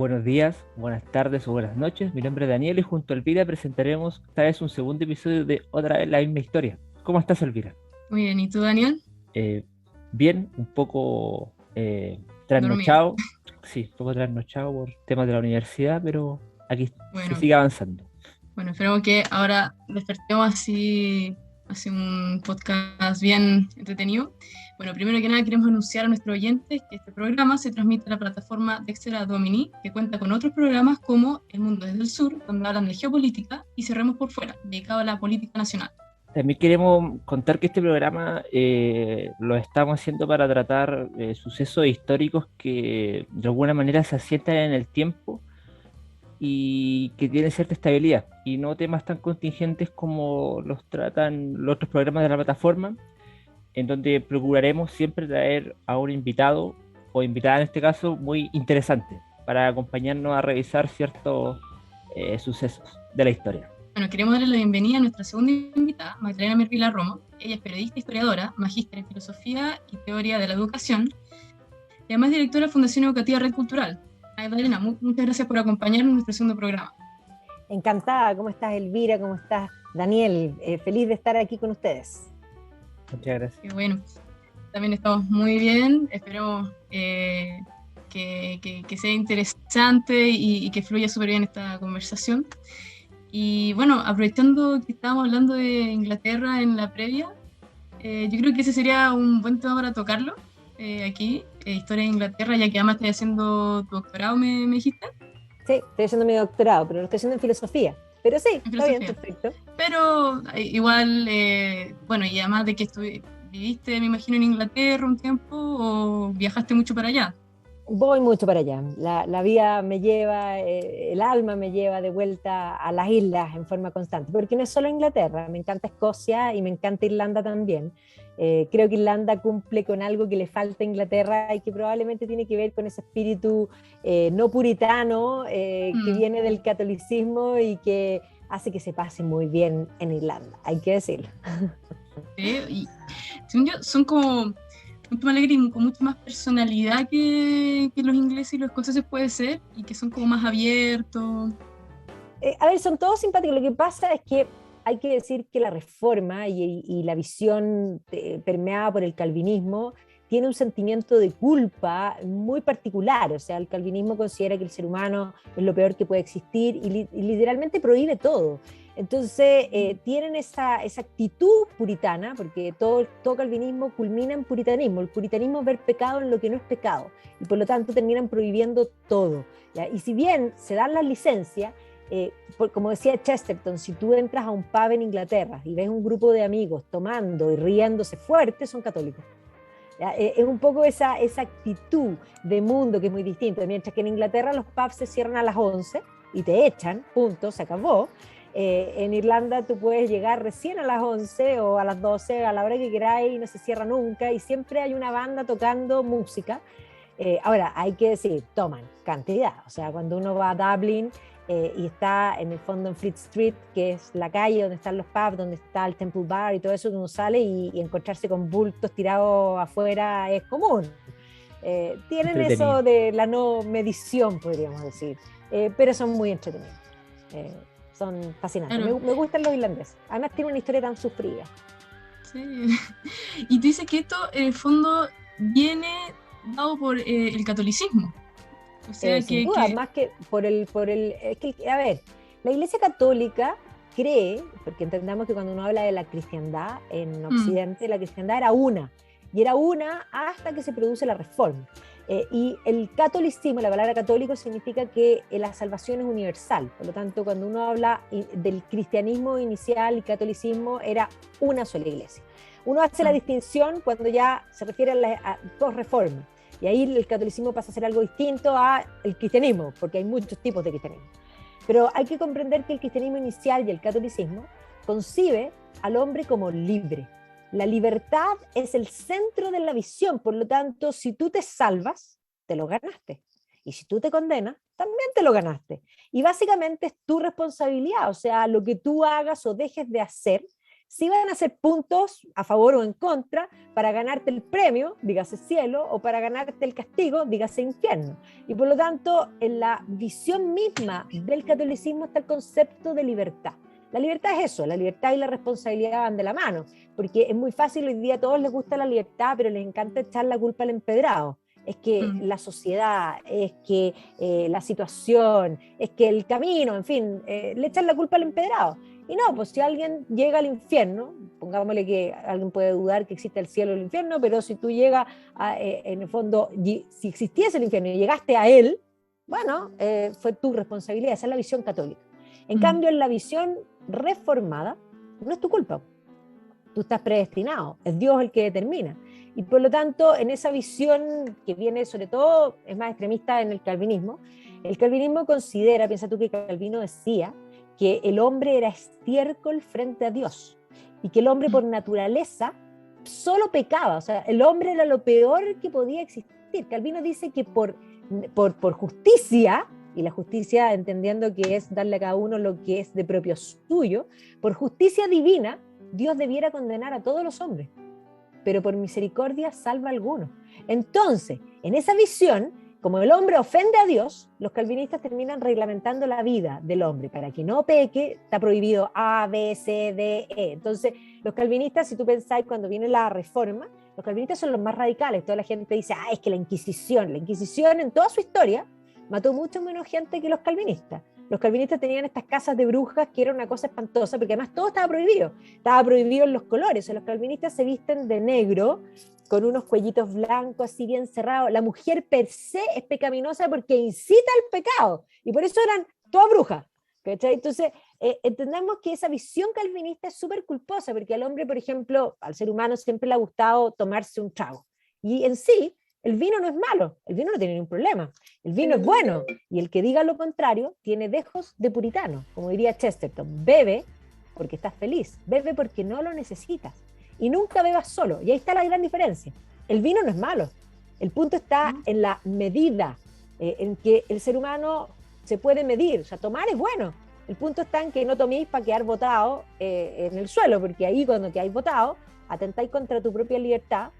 Buenos días, buenas tardes o buenas noches. Mi nombre es Daniel y junto a Elvira presentaremos esta vez un segundo episodio de Otra vez la misma historia. ¿Cómo estás, Elvira? Muy bien, ¿y tú, Daniel? Eh, Bien, un poco Dormido. trasnochado. Sí, un poco trasnochado por temas de la universidad, pero aquí se Bueno, sigue avanzando. bueno, esperemos que ahora despertemos así un podcast bien entretenido. Bueno, primero que nada queremos anunciar a nuestros oyentes que este programa se transmite en la plataforma Dexter Domini, que cuenta con otros programas como El Mundo desde el Sur, donde hablan de geopolítica, y Cerremos por Fuera, dedicado a la política nacional. También queremos contar que este programa lo estamos haciendo para tratar sucesos históricos que de alguna manera se asientan en el tiempo y que tienen cierta estabilidad y no temas tan contingentes como los tratan los otros programas de la plataforma, en donde procuraremos siempre traer a un invitado o invitada en este caso muy interesante para acompañarnos a revisar ciertos sucesos de la historia. Bueno, queremos darle la bienvenida a nuestra segunda invitada, Magdalena Mervila Romo. Ella es periodista e historiadora, magíster en filosofía y teoría de la educación, y además directora de la Fundación Educativa Red Cultural. Magdalena, muchas gracias por acompañarnos en nuestro segundo programa. Encantada, ¿cómo estás Elvira? ¿Cómo estás Daniel? Feliz de estar aquí con ustedes. Muchas gracias. Y bueno, también estamos muy bien, esperemos que sea interesante y que fluya súper bien esta conversación. Y bueno, aprovechando que estábamos hablando de Inglaterra en la previa, yo creo que ese sería un buen tema para tocarlo aquí, historia de Inglaterra, ya que además estoy haciendo tu doctorado, me dijiste. Sí, estoy haciendo mi doctorado, pero lo estoy haciendo en filosofía. Pero sí, En está bien, filosofía. perfecto. Pero igual, bueno, y además de que viviste, me imagino, en Inglaterra un tiempo o viajaste mucho para allá. Voy mucho para allá. La vida me lleva, el alma me lleva de vuelta a las islas en forma constante, porque no es solo Inglaterra, me encanta Escocia y me encanta Irlanda también. Creo que Irlanda cumple con algo que le falta a Inglaterra y que probablemente tiene que ver con ese espíritu no puritano que Mm, viene del catolicismo y que hace que se pase muy bien en Irlanda, hay que decirlo. sí, y según yo, son como mucho más alegres y con mucha más personalidad que los ingleses y los escoceses puede ser, y que son como más abiertos. A ver, son todos simpáticos. Lo que pasa es que hay que decir que la reforma y la visión permeada por el calvinismo tiene un sentimiento de culpa muy particular. O sea, el calvinismo considera que el ser humano es lo peor que puede existir y literalmente prohíbe todo. Entonces, tienen esa actitud puritana, porque todo calvinismo culmina en puritanismo. El puritanismo es ver pecado en lo que no es pecado, y por lo tanto terminan prohibiendo todo. ¿Ya? Y si bien se dan las licencias, como decía Chesterton, si tú entras a un pub en Inglaterra y ves un grupo de amigos tomando y riéndose fuerte, son católicos. ¿Ya? Es un poco esa actitud de mundo que es muy distinta. Mientras que en Inglaterra los pubs se cierran a las 11 y te echan, punto, se acabó. En Irlanda tú puedes llegar recién a las 11 o a las 12, a la hora que queráis, y no se cierra nunca, y siempre hay una banda tocando música. Ahora, hay que decir, toman cantidad. O sea, cuando uno va a Dublín y está en el fondo en Fleet Street, que es la calle donde están los pubs, donde está el Temple Bar y todo eso, uno sale y encontrarse con bultos tirados afuera es común. Tienen Entretenido. eso de la no medición, podríamos decir, pero son muy entretenidos. Eh, Son fascinantes. Claro, Me gustan los irlandeses. Además, tienen una historia tan sufrida. sí. Y tú dices que esto, en el fondo, viene dado por el catolicismo. O sea, Sin duda, más que es que, a ver, la Iglesia Católica cree, porque entendamos que cuando uno habla de la cristiandad en mm, Occidente, la cristiandad era una, y era una hasta que se produce la Reforma. Y el catolicismo, la palabra católico significa que la salvación es universal. Por lo tanto, cuando uno habla del cristianismo inicial y catolicismo, era una sola iglesia. Uno hace la claro. distinción cuando ya se refiere a post-reforma. Y ahí el catolicismo pasa a ser algo distinto al cristianismo, porque hay muchos tipos de cristianismo. Pero hay que comprender que el cristianismo inicial y el catolicismo concibe al hombre como libre. La libertad es el centro de la visión, por lo tanto, si tú te salvas, te lo ganaste. Y si tú te condenas, también te lo ganaste. Y básicamente es tu responsabilidad, o sea, lo que tú hagas o dejes de hacer sí van a ser puntos a favor o en contra para ganarte el premio, dígase cielo, o para ganarte el castigo, dígase infierno. Y por lo tanto, en la visión misma del catolicismo está el concepto de libertad. La libertad es eso, la libertad y la responsabilidad van de la mano, porque es muy fácil, hoy día a todos les gusta la libertad, pero les encanta echar la culpa al empedrado. Es que la sociedad, es que la situación, es que el camino, en fin, le echan la culpa al empedrado. Y no, pues si alguien llega al infierno, pongámosle que alguien puede dudar que existe el cielo o el infierno, pero si tú llegas, en el fondo, si existiese el infierno y llegaste a él, bueno, fue tu responsabilidad, esa es la visión católica. En cambio, en la visión reformada, no es tu culpa. Tú estás predestinado, es Dios el que determina. Y por lo tanto, en esa visión que viene sobre todo, es más extremista en el calvinismo considera, piensa tú que Calvino decía, que el hombre era estiércol frente a Dios y que el hombre por naturaleza solo pecaba, o sea, el hombre era lo peor que podía existir. Calvino dice que por justicia, y la justicia entendiendo que es darle a cada uno lo que es de propio suyo, por justicia divina, Dios debiera condenar a todos los hombres, pero por misericordia salva a algunos. Entonces, en esa visión, como el hombre ofende a Dios, los calvinistas terminan reglamentando la vida del hombre. Para que no peque, está prohibido A, B, C, D, E. Entonces, los calvinistas, si tú pensáis cuando viene la reforma, los calvinistas son los más radicales. Toda la gente dice, es que la Inquisición en toda su historia mató mucho menos gente que los calvinistas. Los calvinistas tenían estas casas de brujas que era una cosa espantosa, porque además todo estaba prohibido. Estaba prohibido en los colores. O sea, los calvinistas se visten de negro, con unos cuellitos blancos así bien cerrados. La mujer per se es pecaminosa porque incita al pecado. Y por eso eran todas brujas. ¿Cachai? Entonces, entendamos que esa visión calvinista es súper culposa, porque al hombre, por ejemplo, al ser humano siempre le ha gustado tomarse un trago. Y en sí, el vino no es malo, el vino no tiene ningún problema, el vino es bueno, y el que diga lo contrario tiene dejos de puritano, como diría Chesterton. Bebe porque estás feliz, bebe porque no lo necesitas, y nunca bebas solo, y ahí está la gran diferencia. El vino no es malo, el punto está en la medida, en que el ser humano se puede medir, o sea, tomar es bueno, el punto está en que no toméis para quedar botado en el suelo, porque ahí cuando quedáis botado, atentáis contra tu propia libertad,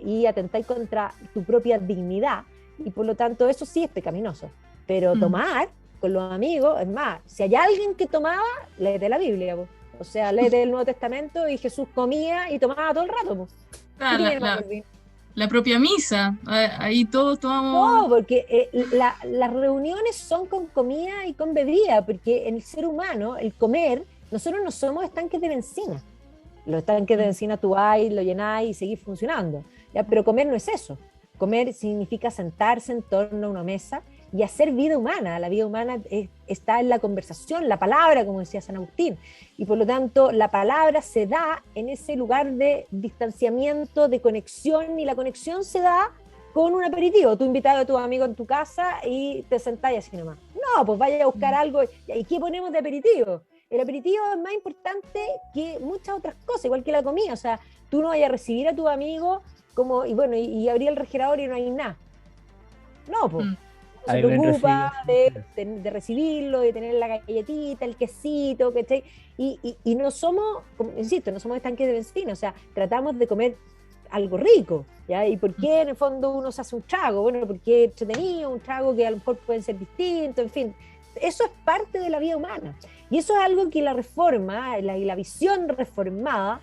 y atentáis contra tu propia dignidad, y por lo tanto eso sí es pecaminoso. Pero tomar con los amigos, es más, si hay alguien que tomaba, léete la Biblia, po. O sea, léete el Nuevo Testamento y Jesús comía y tomaba todo el rato, po. La propia misa, ahí todos tomamos... No, porque las reuniones son con comida y con bebida, porque en el ser humano, el comer, nosotros no somos estanques de benzina. Los estanques de benzina tú vais, lo llenáis y seguís funcionando, ¿ya? Pero comer no es eso. Comer significa sentarse en torno a una mesa y hacer vida humana. La vida humana está en la conversación, la palabra, como decía San Agustín. Y por lo tanto, la palabra se da en ese lugar de distanciamiento, de conexión, y la conexión se da con un aperitivo. Tú invitas a tu amigo en tu casa y te sentáis así nomás. No, pues vaya a buscar algo. ¿Y qué ponemos de aperitivo? El aperitivo es más importante que muchas otras cosas, igual que la comida. O sea, tú no vayas a recibir a tu amigo como, y abrir el refrigerador y no hay nada. No, pues. Se preocupa de recibirlo, de tener la galletita, el quesito, ¿cachai? Y no somos, insisto, no somos estanques de benzina. O sea, tratamos de comer algo rico, ¿ya? ¿Y por qué en el fondo uno se hace un trago? Bueno, porque es entretenido, un trago que a lo mejor puede ser distinto, en fin. Eso es parte de la vida humana. Y eso es algo que la reforma, y la visión reformada,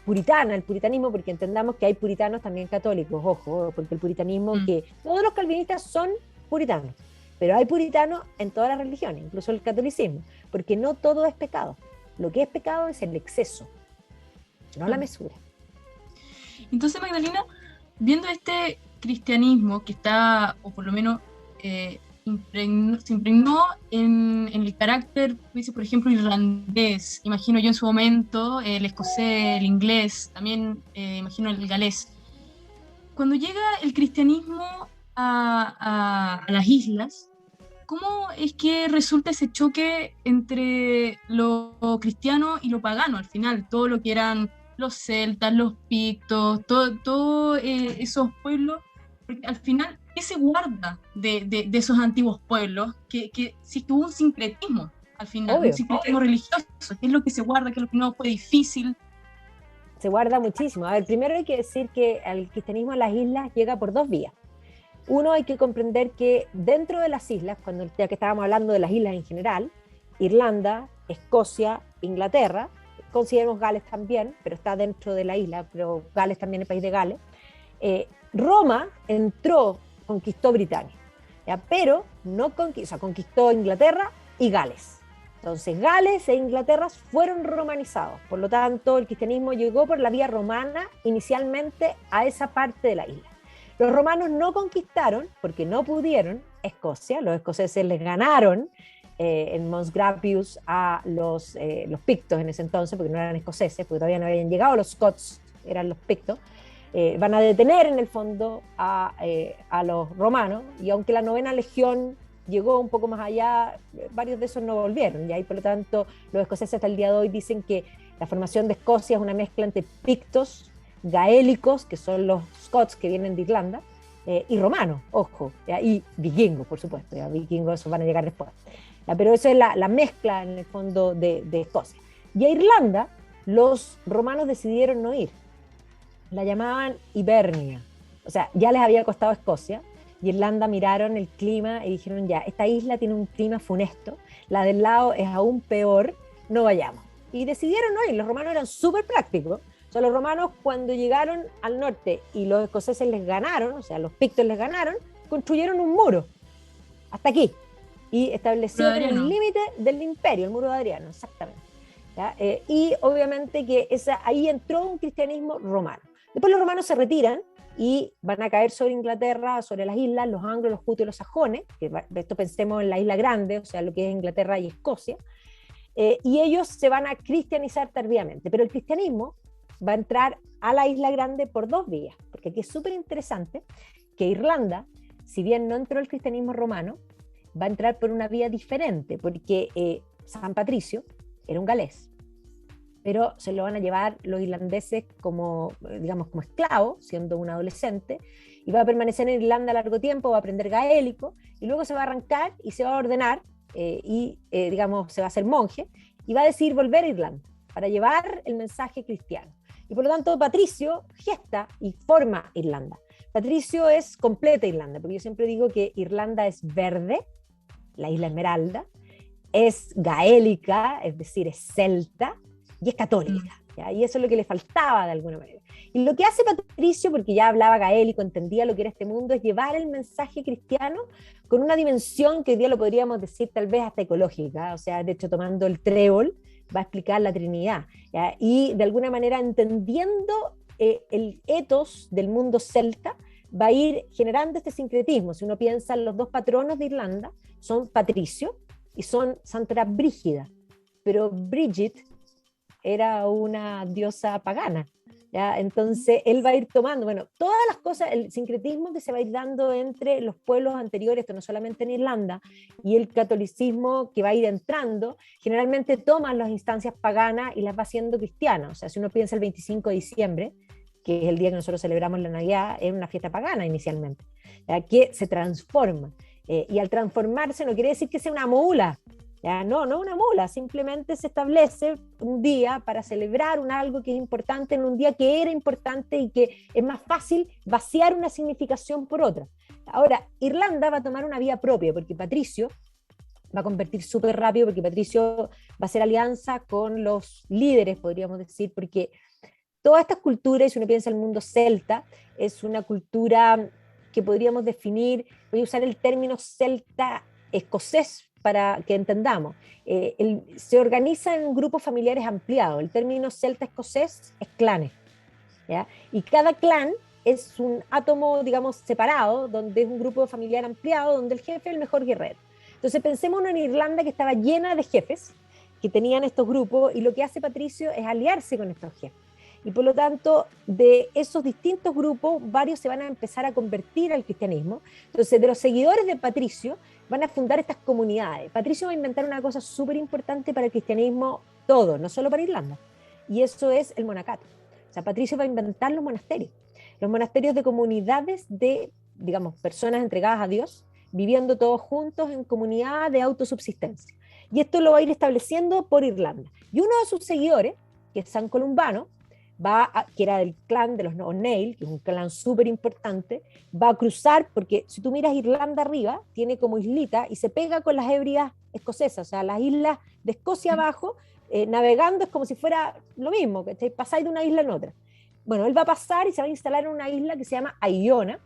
puritana, el puritanismo, porque entendamos que hay puritanos también católicos, ojo, porque el puritanismo, que todos los calvinistas son puritanos, pero hay puritanos en todas las religiones, incluso el catolicismo, porque no todo es pecado. Lo que es pecado es el exceso, no la mesura. Entonces, Magdalena, viendo este cristianismo que está, o por lo menos se impregnó en el carácter, por ejemplo, irlandés, imagino yo en su momento, el escocés, el inglés, también imagino el galés. Cuando llega el cristianismo a las islas, ¿cómo es que resulta ese choque entre lo cristiano y lo pagano al final? Todo lo que eran los celtas, los pictos, todo esos pueblos, porque al final, ¿qué se guarda de esos antiguos pueblos? Que sí que hubo un sincretismo, al final, Obvio. un sincretismo religioso, qué es lo que se guarda, qué es lo que no, fue difícil. Se guarda muchísimo. A ver, primero hay que decir que el cristianismo a las islas llega por dos vías. Uno, hay que comprender que dentro de las islas, ya que estábamos hablando de las islas en general, Irlanda, Escocia, Inglaterra, consideramos Gales también, pero está dentro de la isla, pero Gales también es el país de Gales. Roma conquistó Britania, ¿ya? Pero no conquistó Inglaterra y Gales. Entonces Gales e Inglaterra fueron romanizados, por lo tanto el cristianismo llegó por la vía romana inicialmente a esa parte de la isla. Los romanos no conquistaron, porque no pudieron, Escocia. Los escoceses les ganaron en Mons Graupius a los pictos en ese entonces, porque no eran escoceses, porque todavía no habían llegado los Scots, eran los pictos. Van a detener en el fondo a los romanos, y aunque la 9ª legión llegó un poco más allá, varios de esos no volvieron, y por lo tanto los escoceses hasta el día de hoy dicen que la formación de Escocia es una mezcla entre pictos, gaélicos, que son los Scots que vienen de Irlanda, y romanos, ojo, ¿ya? Y vikingos, por supuesto, ¿ya? Vikingos van a llegar después, ¿ya? Pero eso es la mezcla en el fondo de Escocia. Y a Irlanda los romanos decidieron no ir, la llamaban Hibernia, o sea, ya les había costado Escocia, y Irlanda miraron el clima y dijeron, ya, esta isla tiene un clima funesto, la del lado es aún peor, no vayamos. Y decidieron no ir. Los romanos eran súper prácticos. O sea, los romanos, cuando llegaron al norte y los escoceses les ganaron, o sea, los pictos les ganaron, construyeron un muro hasta aquí y establecieron el límite del imperio, el muro de Adriano, exactamente, ¿ya? Y obviamente que ahí entró un cristianismo romano. Después los romanos se retiran y van a caer sobre Inglaterra, sobre las islas, los anglos, los jutos y los sajones, que esto pensemos en la isla grande, o sea, lo que es Inglaterra y Escocia, y ellos se van a cristianizar tardíamente, pero el cristianismo va a entrar a la isla grande por dos vías, porque aquí es súper interesante que Irlanda, si bien no entró el cristianismo romano, va a entrar por una vía diferente, porque San Patricio era un galés, pero se lo van a llevar los irlandeses como, digamos, como esclavo, siendo un adolescente, y va a permanecer en Irlanda largo tiempo, va a aprender gaélico, y luego se va a arrancar y se va a ordenar, digamos, se va a hacer monje, y va a decidir volver a Irlanda para llevar el mensaje cristiano. Y por lo tanto, Patricio gesta y forma Irlanda. Patricio es completa Irlanda, porque yo siempre digo que Irlanda es verde, la isla Esmeralda, es gaélica, es decir, es celta, y es católica, ¿ya? Y eso es lo que le faltaba de alguna manera. Y lo que hace Patricio, porque ya hablaba gaélico, entendía lo que era este mundo, es llevar el mensaje cristiano con una dimensión que hoy día lo podríamos decir tal vez hasta ecológica, o sea, de hecho tomando el trébol, va a explicar la Trinidad, ¿ya? Y de alguna manera entendiendo el ethos del mundo celta, va a ir generando este sincretismo. Si uno piensa en los dos patronos de Irlanda, son Patricio y son Santa Brígida, pero Bridget era una diosa pagana, ¿ya? Entonces él va a ir tomando, bueno, todas las cosas, el sincretismo que se va a ir dando entre los pueblos anteriores, esto no solamente en Irlanda, y el catolicismo que va a ir entrando, generalmente toman las instancias paganas y las va haciendo cristianas. O sea, si uno piensa el 25 de diciembre, que es el día que nosotros celebramos la Navidad, es una fiesta pagana inicialmente, ¿ya? Que se transforma, y al transformarse no quiere decir que sea una mula, ¿ya? No una mula, simplemente se establece un día para celebrar algo que es importante en un día que era importante y que es más fácil vaciar una significación por otra. Ahora, Irlanda va a tomar una vía propia, porque Patricio va a convertir súper rápido, porque Patricio va a hacer alianza con los líderes, podríamos decir, porque todas estas culturas, si uno piensa en el mundo celta, es una cultura que podríamos definir, voy a usar el término celta escocés para que entendamos. Se organiza en grupos familiares ampliados. El término celta escocés es clanes, ¿ya? Y cada clan es un átomo, digamos, separado, donde es un grupo familiar ampliado, donde el jefe es el mejor guerrero. Entonces pensemos en Irlanda que estaba llena de jefes que tenían estos grupos, y lo que hace Patricio es aliarse con estos jefes. Y por lo tanto, de esos distintos grupos, varios se van a empezar a convertir al cristianismo. Entonces, de los seguidores de Patricio, van a fundar estas comunidades. Patricio va a inventar una cosa súper importante para el cristianismo todo, no solo para Irlanda, y eso es el monacato. O sea, Patricio va a inventar los monasterios de comunidades de, digamos, personas entregadas a Dios, viviendo todos juntos en comunidad de autosubsistencia. Y esto lo va a ir estableciendo por Irlanda. Y uno de sus seguidores, que es San Columbano, que era del clan de los O'Neill, que es un clan súper importante, va a cruzar, porque si tú miras Irlanda arriba, tiene como islita y se pega con las Hébridas escocesas, o sea, las islas de Escocia abajo, navegando es como si fuera lo mismo, que pasáis de una isla en otra. Bueno, él va a pasar y se va a instalar en una isla que se llama Iona,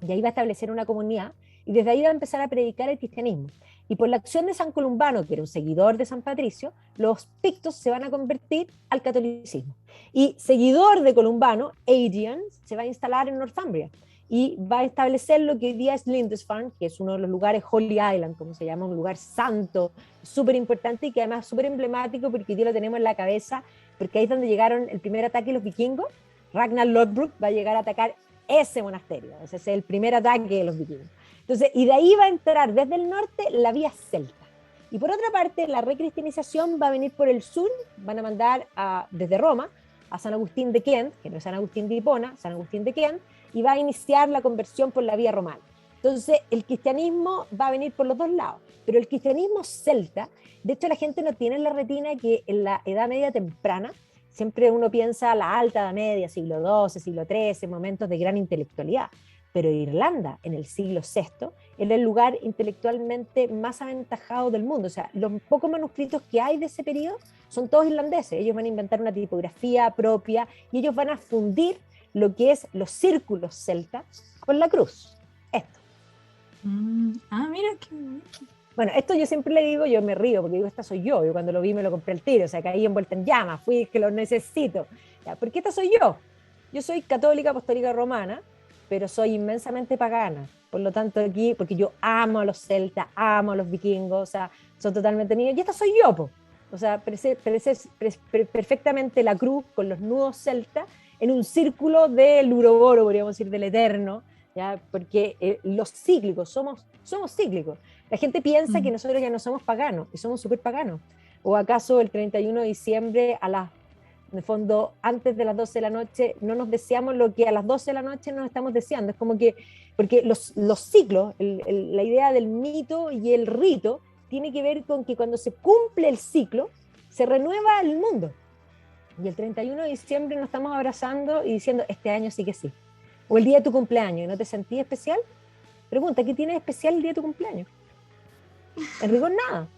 y ahí va a establecer una comunidad, y desde ahí va a empezar a predicar el cristianismo. Y por la acción de San Columbano, que era un seguidor de San Patricio, los pictos se van a convertir al catolicismo. Y seguidor de Columbano, Adrian, se va a instalar en Northumbria y va a establecer lo que hoy día es Lindisfarne, que es uno de los lugares, Holy Island, como se llama, un lugar santo, súper importante y que además es súper emblemático porque hoy día lo tenemos en la cabeza, porque ahí es donde llegaron el primer ataque de los vikingos. Ragnar Lodbrok va a llegar a atacar ese monasterio, ese es el primer ataque de los vikingos. Entonces, y de ahí va a entrar desde el norte la vía celta. Y por otra parte, la recristianización va a venir por el sur, van a mandar desde Roma a San Agustín de Kent, que no es San Agustín de Hipona, San Agustín de Kent, y va a iniciar la conversión por la vía romana. Entonces, el cristianismo va a venir por los dos lados, pero el cristianismo celta, de hecho la gente no tiene en la retina que en la Edad Media temprana, siempre uno piensa la Alta Edad Media, siglo XII, siglo XIII, momentos de gran intelectualidad, pero Irlanda en el siglo VI era el lugar intelectualmente más aventajado del mundo. O sea, los pocos manuscritos que hay de ese periodo son todos irlandeses. Ellos van a inventar una tipografía propia y ellos van a fundir lo que es los círculos celtas con la cruz. Esto. Mira qué... Bueno, esto yo siempre le digo, yo me río, porque digo, esta soy yo cuando lo vi me lo compré al tiro, o sea, caí envuelta en llamas, fui que lo necesito. ¿Ya? Porque esta soy yo. Yo soy católica apostólica romana, pero soy inmensamente pagana. Por lo tanto, aquí, porque yo amo a los celtas, amo a los vikingos, o sea, son totalmente míos. Y esta soy yo, po. O sea, perfectamente la cruz con los nudos celtas en un círculo del uroboro, podríamos decir, del eterno, ¿ya? Porque los cíclicos, somos cíclicos. La gente piensa que nosotros ya no somos paganos, y somos súper paganos. ¿O acaso el 31 de diciembre en el fondo, antes de las 12 de la noche, no nos deseamos lo que a las 12 de la noche nos estamos deseando? Es como que, porque los ciclos, la idea del mito y el rito, tiene que ver con que cuando se cumple el ciclo, se renueva el mundo. Y el 31 de diciembre nos estamos abrazando y diciendo, este año sí que sí. O el día de tu cumpleaños, ¿y no te sentís especial? Pregunta, ¿qué tiene de especial el día de tu cumpleaños? En rigor, nada.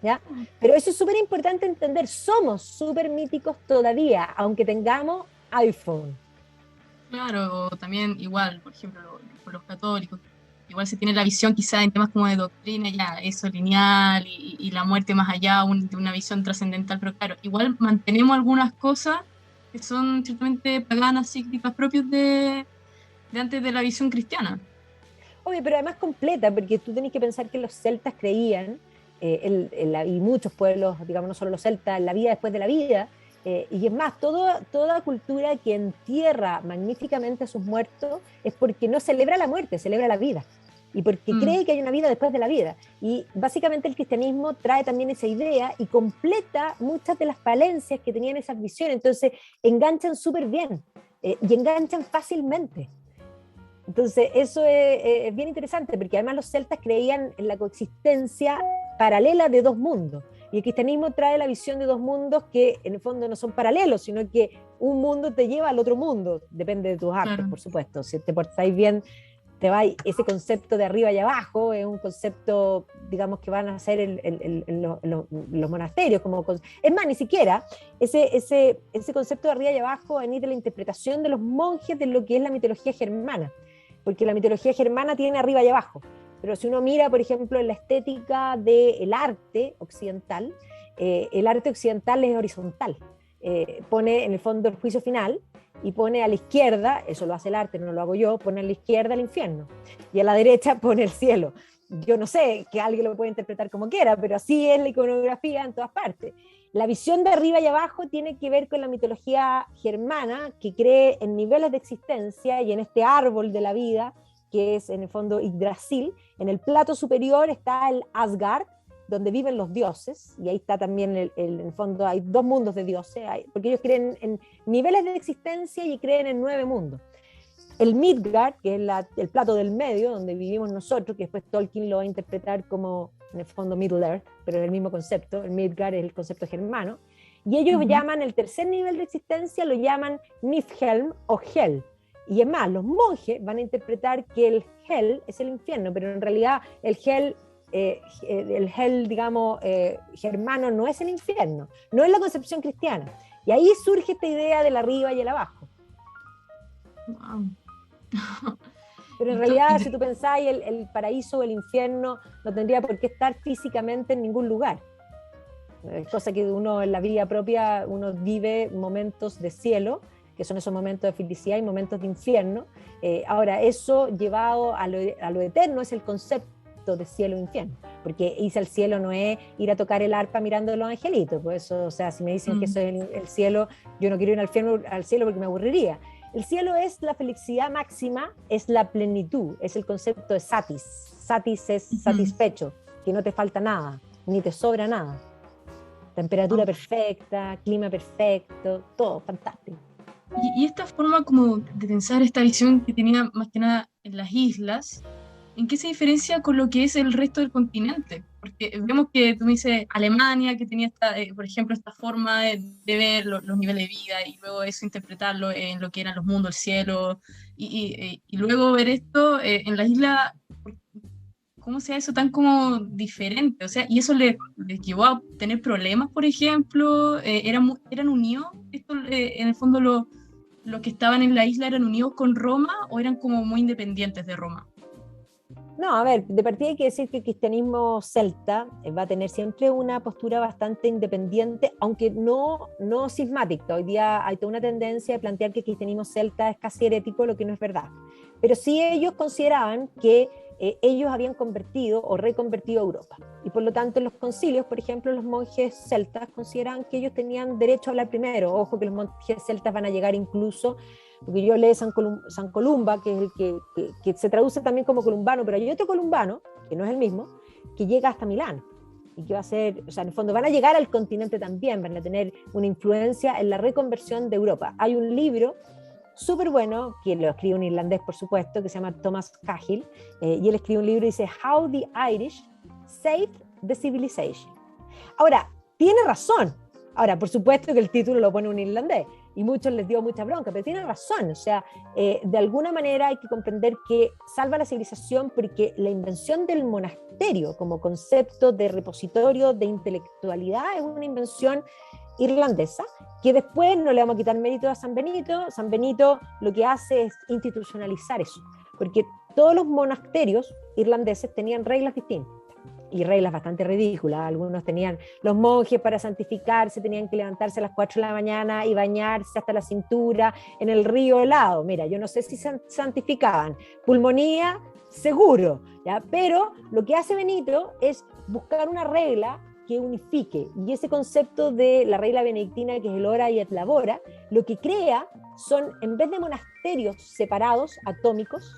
¿Ya? Pero eso es súper importante entender, somos súper míticos todavía, aunque tengamos iPhone. Claro, también igual, por ejemplo, por los católicos, igual se tiene la visión quizá en temas como de doctrina, ya, eso lineal y la muerte más allá, de una visión trascendental, pero claro, igual mantenemos algunas cosas que son ciertamente paganas, cíclicas, propias de antes de la visión cristiana. Obvio, pero además completa, porque tú tenés que pensar que los celtas creían, y muchos pueblos, digamos, no solo los celtas, en la vida después de la vida, y es más, toda cultura que entierra magníficamente a sus muertos es porque no celebra la muerte, celebra la vida, y porque cree que hay una vida después de la vida. Y básicamente el cristianismo trae también esa idea y completa muchas de las falencias que tenían esas visiones, entonces enganchan súper bien, y enganchan fácilmente. Entonces, eso es bien interesante, porque además los celtas creían en la coexistencia paralela de dos mundos. Y el cristianismo trae la visión de dos mundos que en el fondo no son paralelos, sino que un mundo te lleva al otro mundo. Depende de tus actos, por supuesto. Si te portáis bien, te va. Ese concepto de arriba y abajo es un concepto, digamos, que van a ser los monasterios. Es más, ni siquiera ese concepto de arriba y abajo viene de la interpretación de los monjes de lo que es la mitología germana. Porque la mitología germana tiene arriba y abajo, pero si uno mira, por ejemplo, en la estética del arte occidental es horizontal, pone en el fondo el juicio final y pone a la izquierda, eso lo hace el arte, no lo hago yo, pone a la izquierda el infierno y a la derecha pone el cielo. Yo no sé, que alguien lo puede interpretar como quiera, pero así es la iconografía en todas partes. La visión de arriba y abajo tiene que ver con la mitología germana, que cree en niveles de existencia y en este árbol de la vida, que es en el fondo Yggdrasil. En el plato superior está el Asgard, donde viven los dioses, y ahí está también, en el fondo hay dos mundos de dioses, porque ellos creen en niveles de existencia y creen en 9 mundos. el Midgard, que es el plato del medio, donde vivimos nosotros, que después Tolkien lo va a interpretar como, en el fondo, Middle Earth, pero es el mismo concepto. El Midgard es el concepto germano. Y ellos llaman el tercer nivel de existencia, lo llaman Niflheim o Hel. Y es más, los monjes van a interpretar que el Hel es el infierno, pero en realidad el Hel, digamos, germano no es el infierno, no es la concepción cristiana. Y ahí surge esta idea del arriba y el abajo. Wow. Pero en realidad, si tú pensáis, el paraíso o el infierno no tendría por qué estar físicamente en ningún lugar. Cosa que uno en la vida propia, uno vive momentos de cielo, que son esos momentos de felicidad y momentos de infierno. Ahora, eso llevado a lo eterno es el concepto de cielo e infierno, porque irse al cielo no es ir a tocar el arpa mirando a los angelitos, pues eso, o sea, si me dicen que eso es el cielo, yo no quiero ir al cielo porque me aburriría. El cielo es la felicidad máxima, es la plenitud, es el concepto de satis. Satis es satisfecho, que no te falta nada, ni te sobra nada. Temperatura perfecta, clima perfecto, todo fantástico. Y esta forma como de pensar, esta visión que tenía más que nada en las islas, ¿en qué se diferencia con lo que es el resto del continente? Porque vemos que tú me dices Alemania, que tenía por ejemplo, esta forma de ver los niveles de vida y luego eso interpretarlo en lo que eran los mundos, el cielo, y luego ver esto en las islas. ¿Cómo sea eso tan como diferente? O sea, ¿y eso le llevó a tener problemas, por ejemplo? ¿Eran unidos? ¿Esto, en el fondo, los que estaban en la isla eran unidos con Roma o eran como muy independientes de Roma? No, a ver, de partida hay que decir que el cristianismo celta va a tener siempre una postura bastante independiente, aunque no cismática. Hoy día hay toda una tendencia de plantear que el cristianismo celta es casi herético, lo que no es verdad. Pero sí ellos consideraban que ellos habían convertido o reconvertido a Europa. Y por lo tanto en los concilios, por ejemplo, los monjes celtas consideraban que ellos tenían derecho a hablar primero. Ojo que los monjes celtas van a llegar incluso, porque yo leo San Columba, que es el que se traduce también como columbano, pero hay otro columbano, que no es el mismo, que llega hasta Milán. Y que va a ser, o sea, en el fondo van a llegar al continente también, van a tener una influencia en la reconversión de Europa. Hay un libro súper bueno, que lo escribe un irlandés, por supuesto, que se llama Thomas Cahill, y él escribe un libro y dice How the Irish Saved the Civilization. Ahora, tiene razón. Ahora, por supuesto que el título lo pone un irlandés, y muchos les dio mucha bronca, pero tiene razón. O sea, de alguna manera hay que comprender que salva la civilización porque la invención del monasterio como concepto de repositorio de intelectualidad es una invención irlandesa, que después no le vamos a quitar mérito a San Benito. San Benito lo que hace es institucionalizar eso, porque todos los monasterios irlandeses tenían reglas distintas, y reglas bastante ridículas. Algunos tenían, los monjes para santificarse tenían que levantarse a las 4 de la mañana y bañarse hasta la cintura en el río helado. Mira, yo no sé si se santificaban, pulmonía seguro, ¿ya? Pero lo que hace Benito es buscar una regla que unifique, y ese concepto de la regla benedictina, que es el ora y et labora, lo que crea son, en vez de monasterios separados, atómicos,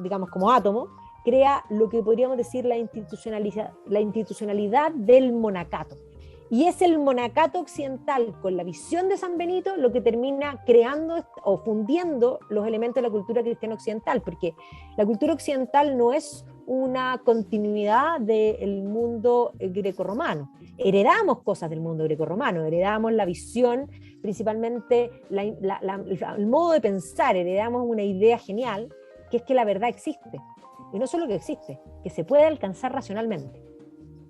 digamos como átomos, crea lo que podríamos decir la institucionalidad del monacato. Y es el monacato occidental, con la visión de San Benito, lo que termina creando o fundiendo los elementos de la cultura cristiana occidental, porque la cultura occidental no es una continuidad del mundo grecorromano. Heredamos cosas del mundo grecorromano, heredamos la visión, principalmente el modo de pensar, heredamos una idea genial, que es que la verdad existe. Y no solo que existe, que se puede alcanzar racionalmente.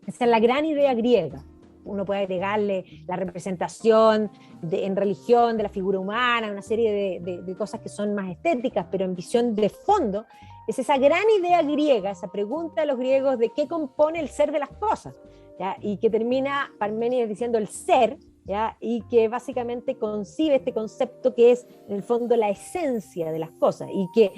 Esa es la gran idea griega. Uno puede agregarle la representación en religión de la figura humana, una serie de cosas que son más estéticas, pero en visión de fondo es esa gran idea griega, esa pregunta de los griegos de qué compone el ser de las cosas, ¿ya? Y que termina Parménides diciendo el ser, ¿ya? Y que básicamente concibe este concepto que es en el fondo la esencia de las cosas, y que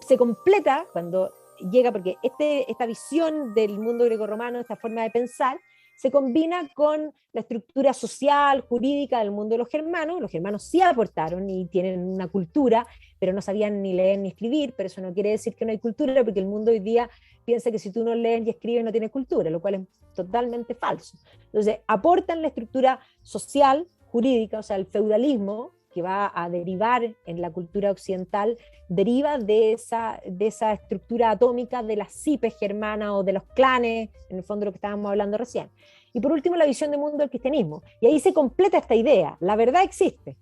se completa cuando llega, porque esta visión del mundo grecorromano, esta forma de pensar, se combina con la estructura social, jurídica del mundo de los germanos. Los germanos sí aportaron y tienen una cultura, pero no sabían ni leer ni escribir, pero eso no quiere decir que no hay cultura, porque el mundo hoy día piensa que si tú no lees y escribes no tienes cultura, lo cual es totalmente falso. Entonces, aportan la estructura social, jurídica, o sea, el feudalismo, que va a derivar en la cultura occidental, deriva de esa estructura atómica de las cipes germanas o de los clanes, en el fondo lo que estábamos hablando recién. Y por último, la visión de mundo del cristianismo. Y ahí se completa esta idea. La verdad existe.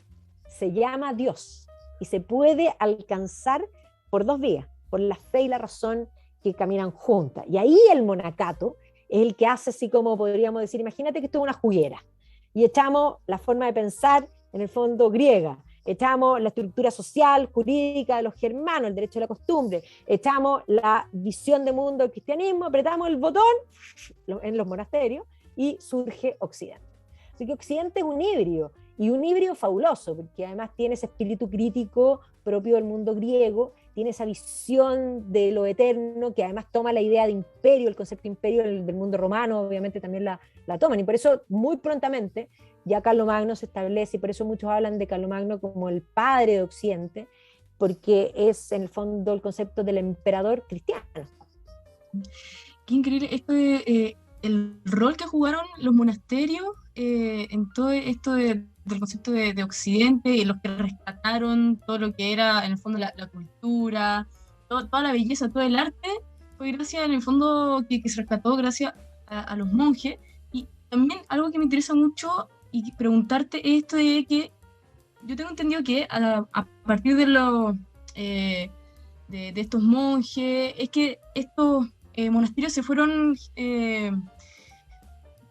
Se llama Dios. Y se puede alcanzar por dos vías, por la fe y la razón que caminan juntas. Y ahí el monacato es el que hace así como podríamos decir, imagínate que esto es una juguera. Y echamos la forma de pensar, en el fondo, griega. Echamos la estructura social, jurídica de los germanos, el derecho a la costumbre, echamos la visión de mundo del cristianismo, apretamos el botón en los monasterios y surge Occidente. Así que Occidente es un híbrido, y un híbrido fabuloso, porque además tiene ese espíritu crítico propio del mundo griego, tiene esa visión de lo eterno, que además toma la idea de imperio, el concepto de imperio del mundo romano, obviamente también la toman, y por eso muy prontamente ya Carlomagno se establece, y por eso muchos hablan de Carlomagno como el padre de Occidente, porque es en el fondo el concepto del emperador cristiano. Qué increíble esto de el rol que jugaron los monasterios en todo esto del concepto de Occidente, y los que rescataron todo lo que era en el fondo la cultura, toda la belleza, todo el arte, fue gracias en el fondo que se rescató gracias a los monjes. Y también algo que me interesa mucho y preguntarte es esto de que yo tengo entendido que a partir de estos monjes, es que estos monasterios se fueron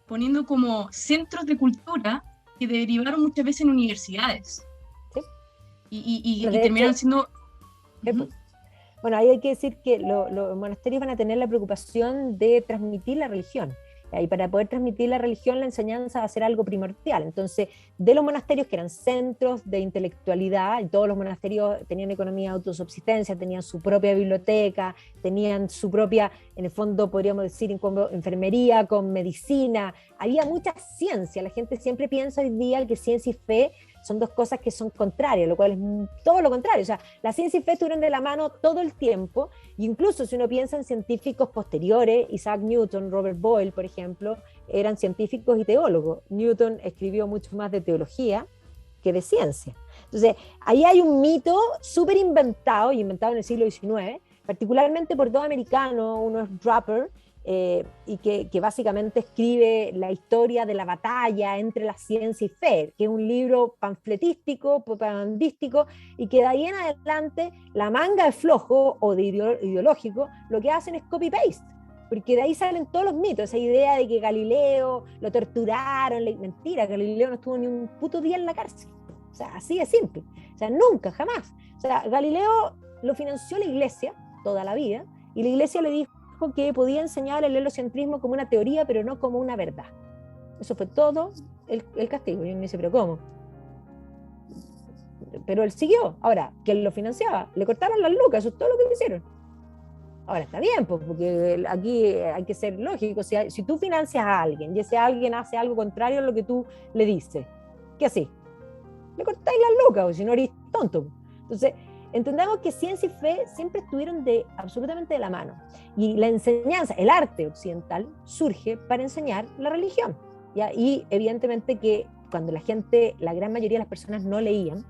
poniendo como centros de cultura que derivaron muchas veces en universidades. Sí. Y terminaron siendo... Uh-huh. Bueno, ahí hay que decir que los monasterios van a tener la preocupación de transmitir la religión. Y para poder transmitir la religión, la enseñanza va a ser algo primordial. Entonces, de los monasterios que eran centros de intelectualidad, y todos los monasterios tenían economía de autosubsistencia, tenían su propia biblioteca, tenían su propia, en el fondo podríamos decir, enfermería con medicina, había mucha ciencia. La gente siempre piensa hoy día que ciencia y fe son dos cosas que son contrarias, lo cual es todo lo contrario. O sea, la ciencia y fe estuvieron de la mano todo el tiempo, e incluso si uno piensa en científicos posteriores, Isaac Newton, Robert Boyle, por ejemplo, eran científicos y teólogos. Newton escribió mucho más de teología que de ciencia. Entonces, ahí hay un mito súper inventado en el siglo XIX, particularmente por dos americanos, uno es Draper, y que básicamente escribe la historia de la batalla entre la ciencia y fe, que es un libro panfletístico, propagandístico, y que de ahí en adelante la manga de flojo o de ideológico lo que hacen es copy-paste, porque de ahí salen todos los mitos, esa idea de que Galileo lo torturaron, mentira, Galileo no estuvo ni un puto día en la cárcel, o sea, así de simple, o sea, nunca, jamás, o sea, Galileo lo financió la iglesia toda la vida, y la iglesia le dijo que podía enseñar el heliocentrismo como una teoría, pero no como una verdad. Eso fue todo el castigo. Y uno me dice, ¿pero cómo? Pero él siguió. Ahora, ¿quién lo financiaba? Le cortaron las lucas, eso es todo lo que le hicieron. Ahora, está bien, porque aquí hay que ser lógico. Si tú financias a alguien y ese alguien hace algo contrario a lo que tú le dices, ¿qué así? Le cortáis las lucas, o si no eres tonto. Entonces, entendamos que ciencia y fe siempre estuvieron absolutamente de la mano. Y la enseñanza, el arte occidental, surge para enseñar la religión. ¿Ya? Y evidentemente que cuando la gran mayoría de las personas no leían,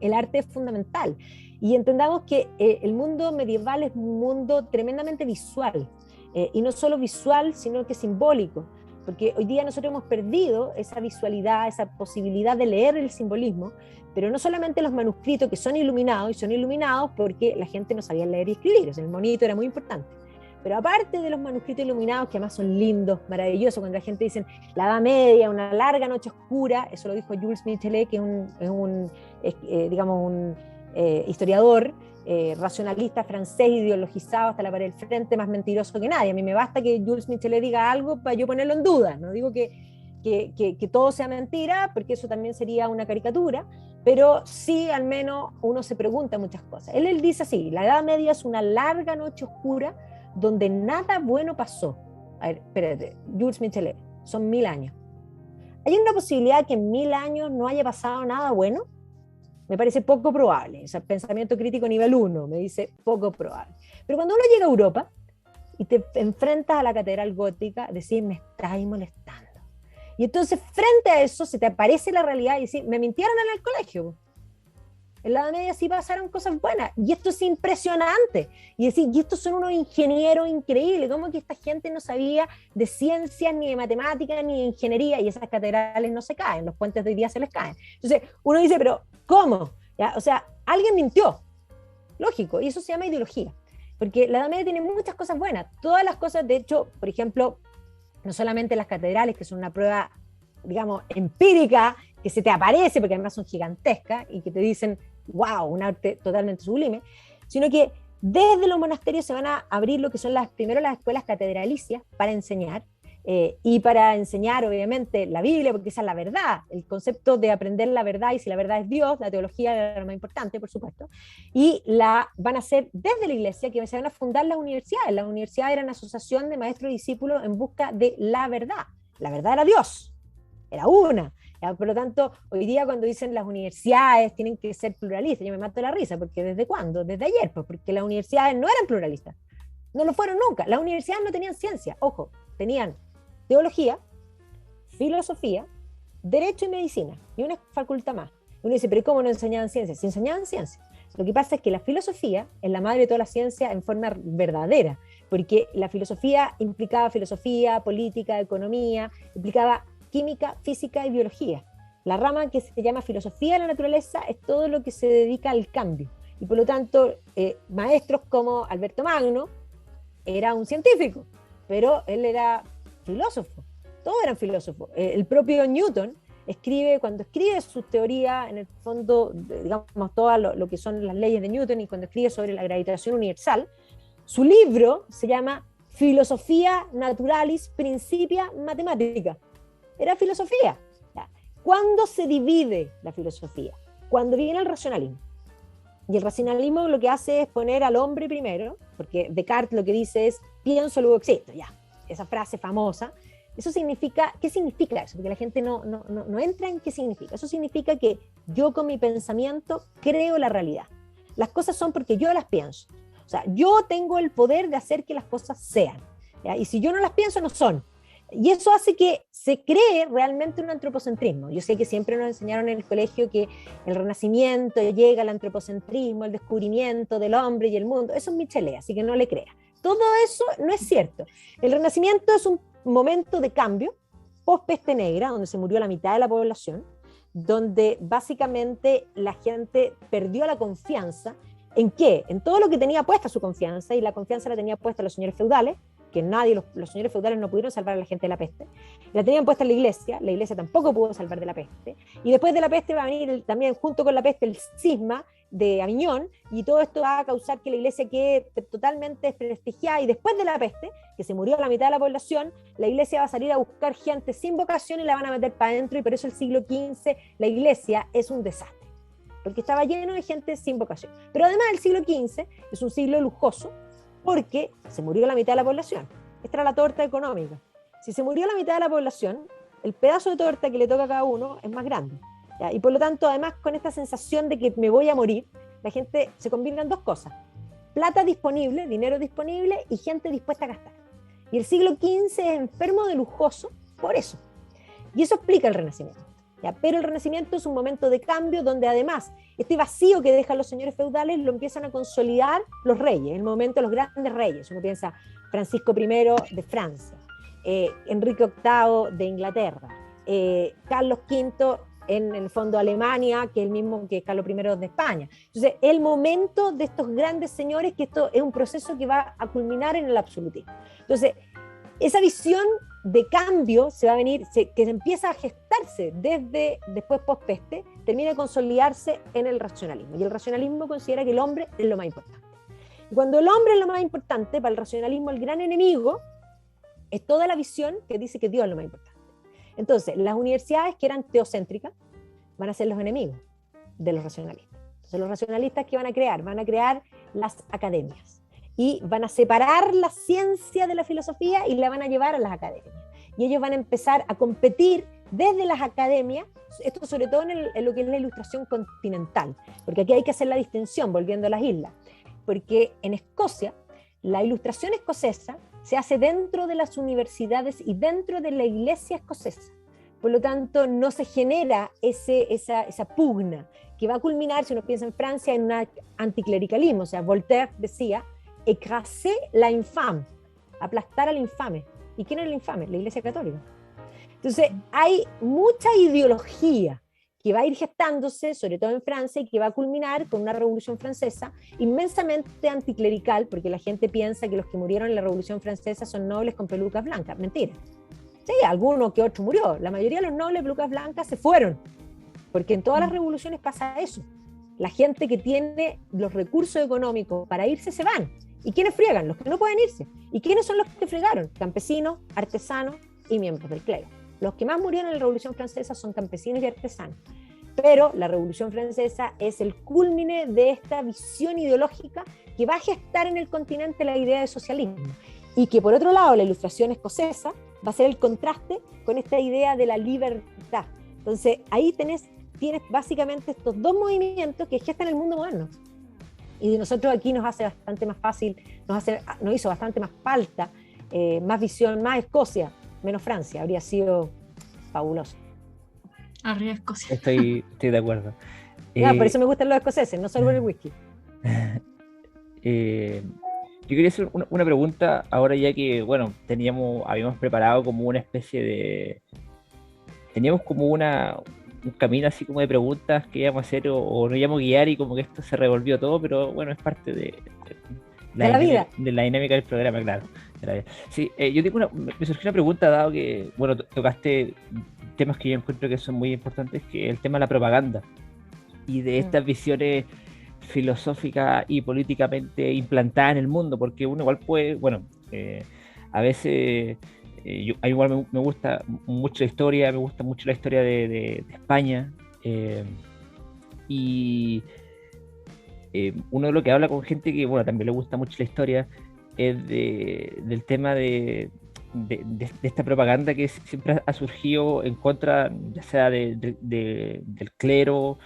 el arte es fundamental. Y entendamos que el mundo medieval es un mundo tremendamente visual. Y no solo visual, sino que simbólico. Porque hoy día nosotros hemos perdido esa visualidad, esa posibilidad de leer el simbolismo, pero no solamente los manuscritos que son iluminados, y son iluminados porque la gente no sabía leer y escribir, o sea, el monito era muy importante. Pero aparte de los manuscritos iluminados, que además son lindos, maravillosos, cuando la gente dice la Edad Media, una larga noche oscura, eso lo dijo Jules Michelet, que es un historiador, racionalista francés, ideologizado hasta la pared del frente, más mentiroso que nadie. A mí me basta que Jules Michelet diga algo para yo ponerlo en duda. No digo que todo sea mentira, porque eso también sería una caricatura, pero sí al menos uno se pregunta muchas cosas. Él dice así: la Edad Media es una larga noche oscura donde nada bueno pasó. A ver, espérate, Jules Michelet, son 1000 años. ¿Hay una posibilidad que en 1000 años no haya pasado nada bueno? Me parece poco probable. O sea, pensamiento crítico nivel 1 me dice poco probable. Pero cuando uno llega a Europa y te enfrentas a la catedral gótica, decís, me estáis molestando. Y entonces frente a eso se te aparece la realidad y decís, me mintieron en el colegio. En la Edad Media sí pasaron cosas buenas, y esto es impresionante. Y decir, y estos son unos ingenieros increíbles, ¿cómo que esta gente no sabía de ciencias, ni de matemáticas, ni de ingeniería? Y esas catedrales no se caen, los puentes de hoy día se les caen. Entonces, uno dice, pero ¿cómo? ¿Ya? O sea, alguien mintió, lógico, y eso se llama ideología. Porque la Edad Media tiene muchas cosas buenas, todas las cosas, de hecho, por ejemplo, no solamente las catedrales, que son una prueba, digamos, empírica, que se te aparece, porque además son gigantescas, y que te dicen, wow, un arte totalmente sublime, sino que desde los monasterios se van a abrir lo que son primero las escuelas catedralicias para enseñar, y para enseñar obviamente la Biblia, porque esa es la verdad, el concepto de aprender la verdad, y si la verdad es Dios, la teología era lo más importante, por supuesto, y van a hacer desde la iglesia, que se van a fundar las universidades eran asociación de maestros y discípulos en busca de la verdad era Dios, era una. Por lo tanto, hoy día cuando dicen las universidades tienen que ser pluralistas, yo me mato la risa, porque ¿desde cuándo? Desde ayer, pues, porque las universidades no eran pluralistas, no lo fueron nunca. Las universidades no tenían ciencia, ojo, tenían teología, filosofía, derecho y medicina, y una facultad más. Uno dice, pero ¿cómo no enseñaban ciencia? Sí enseñaban ciencia. Lo que pasa es que la filosofía es la madre de toda la ciencia en forma verdadera, porque la filosofía implicaba filosofía, política, economía, implicaba química, física y biología. La rama que se llama filosofía de la naturaleza es todo lo que se dedica al cambio. Y por lo tanto, maestros como Alberto Magno era un científico, pero él era filósofo. Todos eran filósofos. El propio Newton cuando escribe sus teorías, en el fondo, digamos, todo lo que son las leyes de Newton, y cuando escribe sobre la gravitación universal, su libro se llama Philosophia Naturalis Principia Mathematica. Era filosofía. ¿Cuándo se divide la filosofía? Cuando viene el racionalismo. Y el racionalismo lo que hace es poner al hombre primero, porque Descartes lo que dice es, pienso, luego existo, ya. Esa frase famosa. Eso significa, ¿qué significa eso? Porque la gente no entra en qué significa. Eso significa que yo con mi pensamiento creo la realidad. Las cosas son porque yo las pienso. O sea, yo tengo el poder de hacer que las cosas sean, ¿ya? Y si yo no las pienso, no son. Y eso hace que se cree realmente un antropocentrismo. Yo sé que siempre nos enseñaron en el colegio que el Renacimiento llega al antropocentrismo, el descubrimiento del hombre y el mundo. Eso es Michelet, así que no le crea. Todo eso no es cierto. El Renacimiento es un momento de cambio, post-peste negra, donde se murió la mitad de la población, donde básicamente la gente perdió la confianza. ¿En qué? En todo lo que tenía puesta su confianza, y la confianza la tenía puesta los señores feudales, que los señores feudales no pudieron salvar a la gente de la peste, la tenían puesta en la iglesia tampoco pudo salvar de la peste, y después de la peste va a venir también junto con la peste el cisma de Aviñón, y todo esto va a causar que la iglesia quede totalmente desprestigiada, y después de la peste, que se murió la mitad de la población, la iglesia va a salir a buscar gente sin vocación y la van a meter para adentro, y por eso el siglo XV la iglesia es un desastre, porque estaba lleno de gente sin vocación. Pero además el siglo XV es un siglo lujoso, porque se murió la mitad de la población. Esta era la torta económica. Si se murió la mitad de la población, el pedazo de torta que le toca a cada uno es más grande, ¿ya? Y por lo tanto, además, con esta sensación de que me voy a morir, la gente se combina en dos cosas: plata disponible, dinero disponible, y gente dispuesta a gastar. Y el siglo XV es enfermo de lujoso por eso. Y eso explica el Renacimiento, ¿ya? Pero el Renacimiento es un momento de cambio donde además este vacío que dejan los señores feudales lo empiezan a consolidar los reyes, en el momento de los grandes reyes. Uno piensa Francisco I de Francia, Enrique VIII de Inglaterra, Carlos V en el fondo Alemania, que es el mismo que Carlos I de España. Entonces, el momento de estos grandes señores, que esto es un proceso que va a culminar en el absolutismo. Entonces, esa visión de cambio se va a venir, que se empieza a gestarse desde después post-peste, termina de consolidarse en el racionalismo. Y el racionalismo considera que el hombre es lo más importante. Y cuando el hombre es lo más importante, para el racionalismo el gran enemigo es toda la visión que dice que Dios es lo más importante. Entonces, las universidades que eran teocéntricas van a ser los enemigos de los racionalistas. Entonces, los racionalistas, ¿qué van a crear? Van a crear las academias. Y van a separar la ciencia de la filosofía y la van a llevar a las academias. Y ellos van a empezar a competir desde las academias, esto sobre todo en lo que es la ilustración continental, porque aquí hay que hacer la distinción, volviendo a las islas, porque en Escocia, la ilustración escocesa se hace dentro de las universidades y dentro de la iglesia escocesa, por lo tanto no se genera esa pugna que va a culminar, si uno piensa en Francia, en un anticlericalismo. O sea, Voltaire decía, écraser la infame, aplastar al infame. ¿Y quién era el infame? La Iglesia Católica. Entonces, hay mucha ideología que va a ir gestándose, sobre todo en Francia, y que va a culminar con una Revolución Francesa inmensamente anticlerical, porque la gente piensa que los que murieron en la Revolución Francesa son nobles con pelucas blancas. Mentira. Sí, alguno que otro murió. La mayoría de los nobles de pelucas blancas se fueron, porque en todas las revoluciones pasa eso. La gente que tiene los recursos económicos para irse se van. ¿Y quiénes friegan? Los que no pueden irse. ¿Y quiénes son los que fregaron? Campesinos, artesanos y miembros del clero. Los que más murieron en la Revolución Francesa son campesinos y artesanos. Pero la Revolución Francesa es el cúlmine de esta visión ideológica que va a gestar en el continente la idea de socialismo. Y que por otro lado la Ilustración escocesa va a ser el contraste con esta idea de la libertad. Entonces ahí tienes básicamente estos dos movimientos que gestan el mundo moderno. Y nosotros aquí nos hace bastante más fácil, nos hizo bastante más falta, más visión, más Escocia, menos Francia. Habría sido fabuloso. Arriba Escocia. Estoy de acuerdo. Por eso me gustan los escoceses, no solo por el whisky. Yo quería hacer una pregunta ahora, ya que, bueno, habíamos preparado como una especie de... Teníamos como un camino así como de preguntas que íbamos a hacer o nos íbamos a guiar, y como que esto se revolvió todo, pero bueno, es parte de la vida. De la dinámica del programa, claro. Sí, yo tengo me surgió una pregunta, dado que, bueno, tocaste temas que yo encuentro que son muy importantes, que el tema de la propaganda y de estas visiones filosóficas y políticamente implantadas en el mundo, porque uno igual puede, bueno, a veces a mí igual me gusta mucho la historia, me gusta mucho la historia de España, y uno de lo que habla con gente que, bueno, también le gusta mucho la historia, es del tema de esta propaganda que siempre ha surgido en contra, ya sea del clero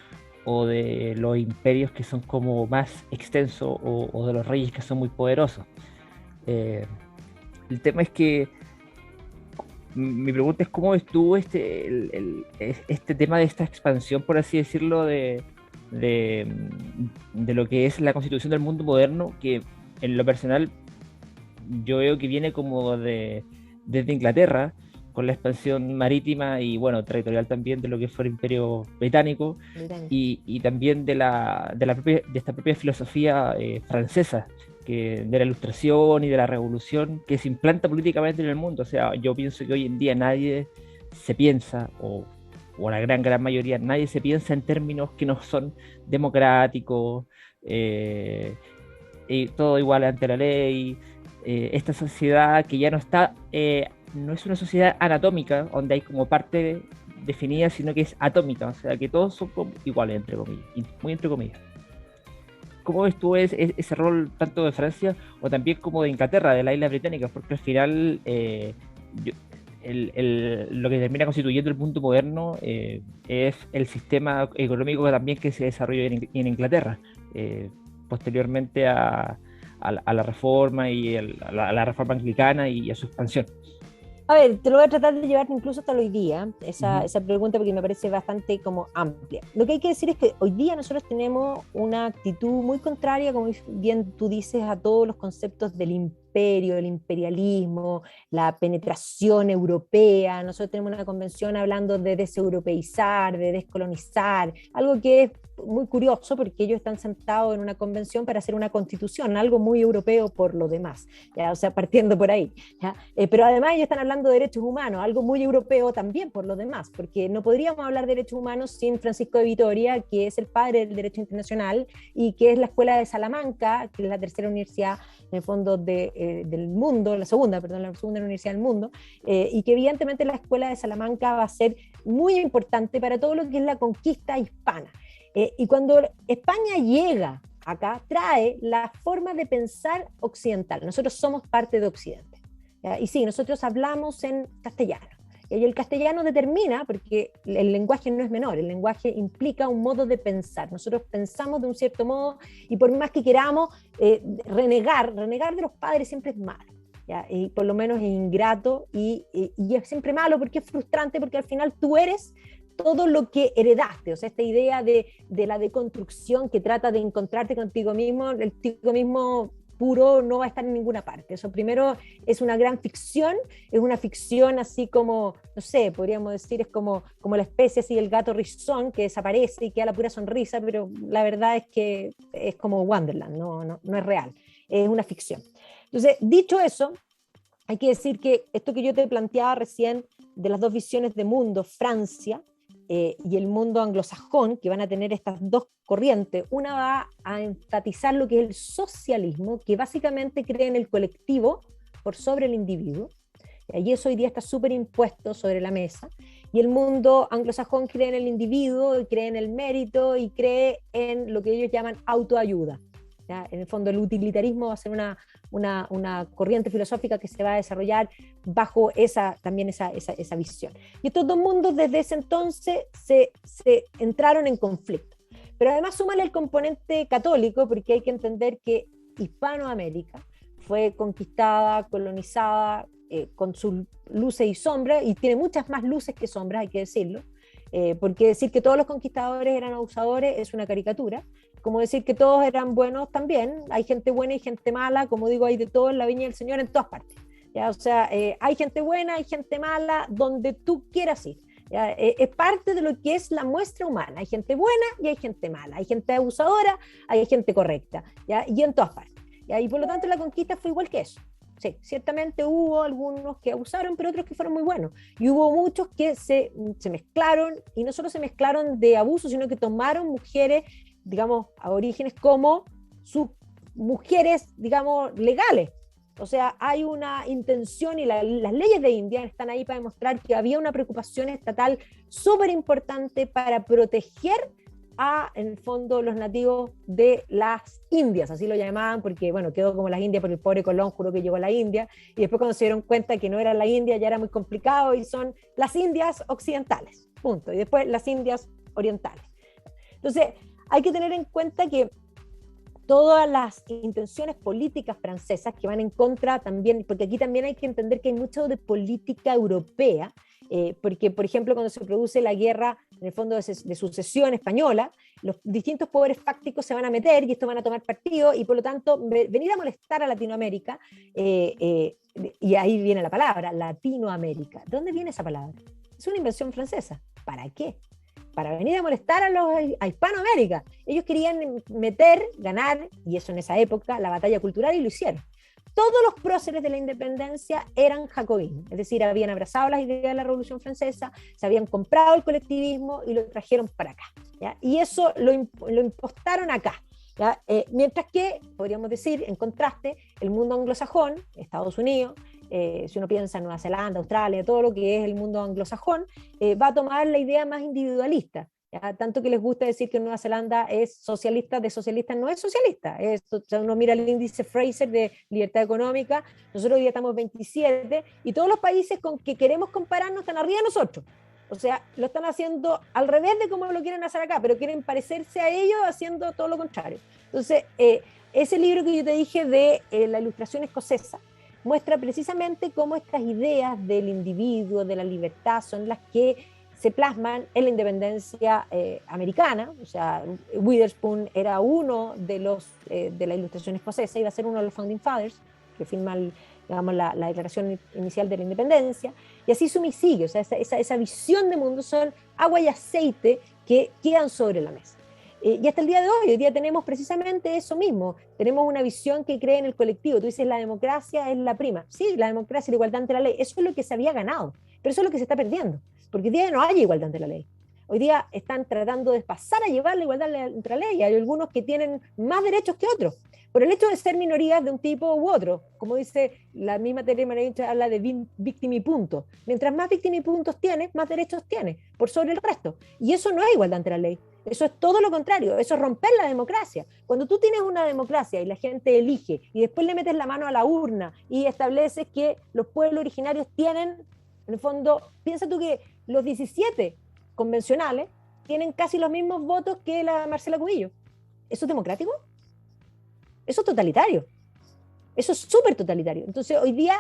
o de los imperios que son como más extensos, o de los reyes que son muy poderosos. El tema es que mi pregunta es cómo estuvo este tema de esta expansión, por así decirlo, de lo que es la constitución del mundo moderno, que en lo personal yo veo que viene como desde Inglaterra, con la expansión marítima y, bueno, territorial también de lo que fue el Imperio Británico. Y también de esta propia filosofía francesa, de la Ilustración y de la Revolución, que se implanta políticamente en el mundo. O sea, yo pienso que hoy en día nadie se piensa, o la gran mayoría, nadie se piensa en términos que no son democráticos, y todo igual ante la ley. Esta sociedad que ya no está, no es una sociedad anatómica, donde hay como parte definida, sino que es atómica, o sea, que todos son iguales, entre comillas, muy entre comillas. ¿Cómo ves tú ese rol tanto de Francia o también como de Inglaterra, de las Islas Británicas? Porque al final lo que termina constituyendo el mundo moderno es el sistema económico también que se desarrolló en Inglaterra, posteriormente a la reforma y a la reforma anglicana y a su expansión. A ver, te lo voy a tratar de llevar incluso hasta hoy día, esa pregunta, porque me parece bastante como amplia. Lo que hay que decir es que hoy día nosotros tenemos una actitud muy contraria, como bien tú dices, a todos los conceptos del imperio, del imperialismo, la penetración europea. Nosotros tenemos una convención hablando de deseuropeizar, de descolonizar, algo que es muy curioso porque ellos están sentados en una convención para hacer una constitución, algo muy europeo por lo demás, ¿ya? O sea, partiendo por ahí, ¿ya? Pero además ellos están hablando de derechos humanos, algo muy europeo también por lo demás, porque no podríamos hablar de derechos humanos sin Francisco de Vitoria, que es el padre del derecho internacional y que es la Escuela de Salamanca, que es la tercera universidad en el fondo del mundo, la segunda universidad del mundo, y que evidentemente la Escuela de Salamanca va a ser muy importante para todo lo que es la conquista hispana. Y cuando España llega acá, trae la forma de pensar occidental. Nosotros somos parte de Occidente, ¿ya? Y sí, nosotros hablamos en castellano. Y el castellano determina, porque el lenguaje no es menor, el lenguaje implica un modo de pensar. Nosotros pensamos de un cierto modo, y por más que queramos renegar de los padres siempre es malo. ¿ya? Y por lo menos es ingrato y es siempre malo porque es frustrante, porque al final tú eres todo lo que heredaste, o sea, esta idea de la deconstrucción que trata de encontrarte contigo mismo, el contigo mismo puro no va a estar en ninguna parte. Eso primero es una gran ficción, es una ficción así como, no sé, podríamos decir, es como la especie así del gato rizón que desaparece y queda la pura sonrisa, pero la verdad es que es como Wonderland, no es real, es una ficción. Entonces, dicho eso, hay que decir que esto que yo te planteaba recién de las dos visiones de mundo, Francia y el mundo anglosajón, que van a tener estas dos corrientes, una va a enfatizar lo que es el socialismo, que básicamente cree en el colectivo por sobre el individuo, y eso hoy día está súper impuesto sobre la mesa, y el mundo anglosajón cree en el individuo, y cree en el mérito, y cree en lo que ellos llaman autoayuda. ¿Ya? En el fondo el utilitarismo va a ser una corriente filosófica que se va a desarrollar bajo también esa visión. Y estos dos mundos desde ese entonces se entraron en conflicto. Pero además súmale el componente católico, porque hay que entender que Hispanoamérica fue conquistada, colonizada, con sus luces y sombras, y tiene muchas más luces que sombras, hay que decirlo, porque decir que todos los conquistadores eran abusadores es una caricatura, como decir que todos eran buenos también, hay gente buena y gente mala, como digo, hay de todo en la viña del Señor en todas partes, ¿ya? O sea, hay gente buena, hay gente mala, donde tú quieras ir, ¿ya? Es parte de lo que es la muestra humana, hay gente buena y hay gente mala, hay gente abusadora, hay gente correcta, ¿ya? Y en todas partes, ¿ya? Y por lo tanto la conquista fue igual que eso. Sí, ciertamente hubo algunos que abusaron, pero otros que fueron muy buenos. Y hubo muchos que se mezclaron, y no solo se mezclaron de abuso, sino que tomaron mujeres, digamos, aborígenes como sus mujeres, digamos, legales. O sea, hay una intención y las leyes de India están ahí para demostrar que había una preocupación estatal súper importante para proteger en el fondo, los nativos de las Indias, así lo llamaban, porque, bueno, quedó como las Indias, porque el pobre Colón juró que llegó a la India, y después cuando se dieron cuenta que no era la India, ya era muy complicado, y son las Indias occidentales, punto, y después las Indias orientales. Entonces, hay que tener en cuenta que todas las intenciones políticas francesas que van en contra también, porque aquí también hay que entender que hay mucho de política europea, porque, por ejemplo, cuando se produce la guerra, en el fondo de sucesión española, los distintos poderes fácticos se van a meter y estos van a tomar partido, y por lo tanto, venir a molestar a Latinoamérica, y ahí viene la palabra, Latinoamérica. ¿De dónde viene esa palabra? Es una invención francesa. ¿Para qué? Para venir a molestar a Hispanoamérica. Ellos querían ganar, y eso en esa época, la batalla cultural, y lo hicieron. Todos los próceres de la independencia eran jacobinos, es decir, habían abrazado las ideas de la Revolución Francesa, se habían comprado el colectivismo y lo trajeron para acá, ¿ya? Y eso lo impostaron acá, ¿ya? Mientras que, podríamos decir, en contraste, el mundo anglosajón, Estados Unidos, si uno piensa en Nueva Zelanda, Australia, todo lo que es el mundo anglosajón, va a tomar la idea más individualista. ¿Ya? Tanto que les gusta decir que Nueva Zelanda es socialista, de socialista no es socialista. O sea, uno mira el índice Fraser de libertad económica, nosotros hoy día estamos 27, y todos los países con que queremos compararnos están arriba de nosotros. O sea, lo están haciendo al revés de como lo quieren hacer acá, pero quieren parecerse a ellos haciendo todo lo contrario. Entonces, ese libro que yo te dije de la ilustración escocesa muestra precisamente cómo estas ideas del individuo, de la libertad, son las que se plasman en la independencia americana. O sea, Witherspoon era uno de la ilustración escocesa, iba a ser uno de los Founding Fathers, que firma digamos, la declaración inicial de la independencia, y así suma y sigue. O sea, esa visión de mundo son agua y aceite que quedan sobre la mesa. Y hasta el día de hoy día tenemos precisamente eso mismo, tenemos una visión que cree en el colectivo. Tú dices, la democracia es la prima. Sí, la democracia y la igualdad ante la ley, eso es lo que se había ganado, pero eso es lo que se está perdiendo, porque hoy día no hay igualdad ante la ley. Hoy día están tratando de pasar a llevar la igualdad ante la ley. Hay algunos que tienen más derechos que otros, por el hecho de ser minorías de un tipo u otro. Como dice la misma Teresa Maravich, habla de víctima y punto. Mientras más víctima y puntos tienes, más derechos tienes, por sobre el resto. Y eso no es igualdad ante la ley. Eso es todo lo contrario, eso es romper la democracia. Cuando tú tienes una democracia y la gente elige, y después le metes la mano a la urna y estableces que los pueblos originarios tienen, en el fondo, piensa tú que los 17 convencionales tienen casi los mismos votos que la Marcela Cubillo. ¿Eso es democrático? Eso es totalitario. Eso es súper totalitario. Entonces, hoy día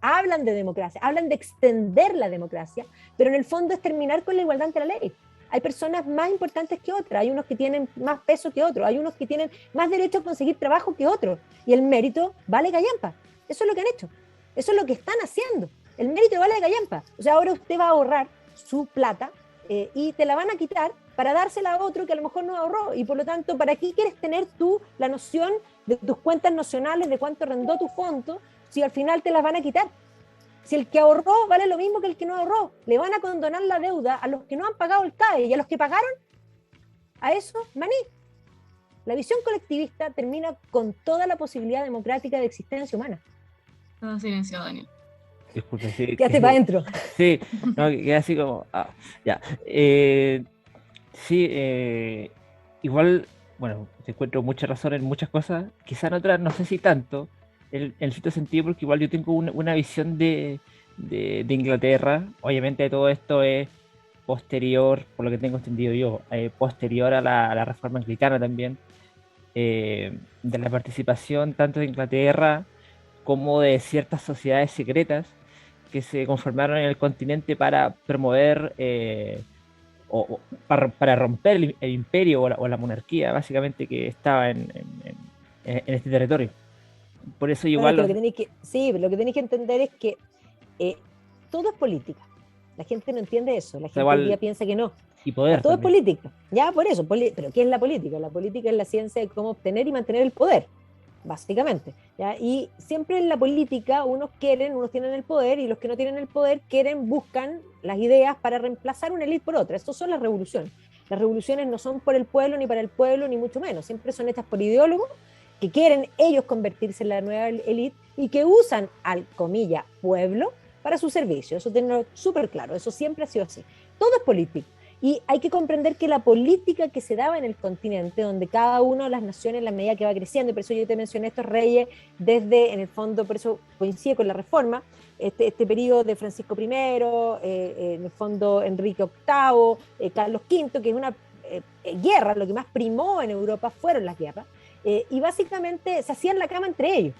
hablan de democracia, hablan de extender la democracia, pero en el fondo es terminar con la igualdad ante la ley. Hay personas más importantes que otras, hay unos que tienen más peso que otros, hay unos que tienen más derecho a conseguir trabajo que otros, y el mérito vale callampa. Eso es lo que han hecho, eso es lo que están haciendo. El mérito vale callampa. O sea, ahora usted va a ahorrar su plata y te la van a quitar para dársela a otro que a lo mejor no ahorró, y por lo tanto, ¿para qué quieres tener tú la noción de tus cuentas nacionales, de cuánto rendó tu fondo, si al final te las van a quitar? Si el que ahorró vale lo mismo que el que no ahorró, le van a condonar la deuda a los que no han pagado el CAE, y a los que pagaron, a eso, maní. La visión colectivista termina con toda la posibilidad democrática de existencia humana. Todo silenciado, Daniel. Disculpe, sí. Quédate para adentro. Sí, no, queda así como, ya. Sí, igual, bueno, te encuentro mucha razón en muchas cosas, quizá en otras no sé si tanto, en cierto sentido, porque igual yo tengo una visión de Inglaterra. Obviamente todo esto es posterior, por lo que tengo entendido yo, posterior a la reforma anglicana también, de la participación tanto de Inglaterra como de ciertas sociedades secretas que se conformaron en el continente para promover para romper el imperio o la monarquía, básicamente, que estaba en este territorio. Por eso igual... Bueno, lo que tenéis que entender es que todo es política. La gente no entiende eso. La gente igual, hoy día piensa que no. Y poder todo también. Es política. Ya, por eso. Pero ¿qué es la política? La política es la ciencia de cómo obtener y mantener el poder, básicamente. ¿Ya? Y siempre en la política unos tienen el poder, y los que no tienen el poder buscan las ideas para reemplazar una élite por otra. Estas son las revoluciones. Las revoluciones no son por el pueblo, ni para el pueblo, ni mucho menos. Siempre son hechas por ideólogos que quieren ellos convertirse en la nueva élite y que usan al, comilla, pueblo para su servicio. Eso tenerlo súper claro. Eso siempre ha sido así. Todo es político. Y hay que comprender que la política que se daba en el continente, donde cada una de las naciones, en la medida que va creciendo, y por eso yo te mencioné estos reyes desde, en el fondo, por eso coincide con la reforma, este periodo de Francisco I, en el fondo Enrique VIII, Carlos V, que es una guerra, lo que más primó en Europa fueron las guerras, y básicamente se hacían la cama entre ellos.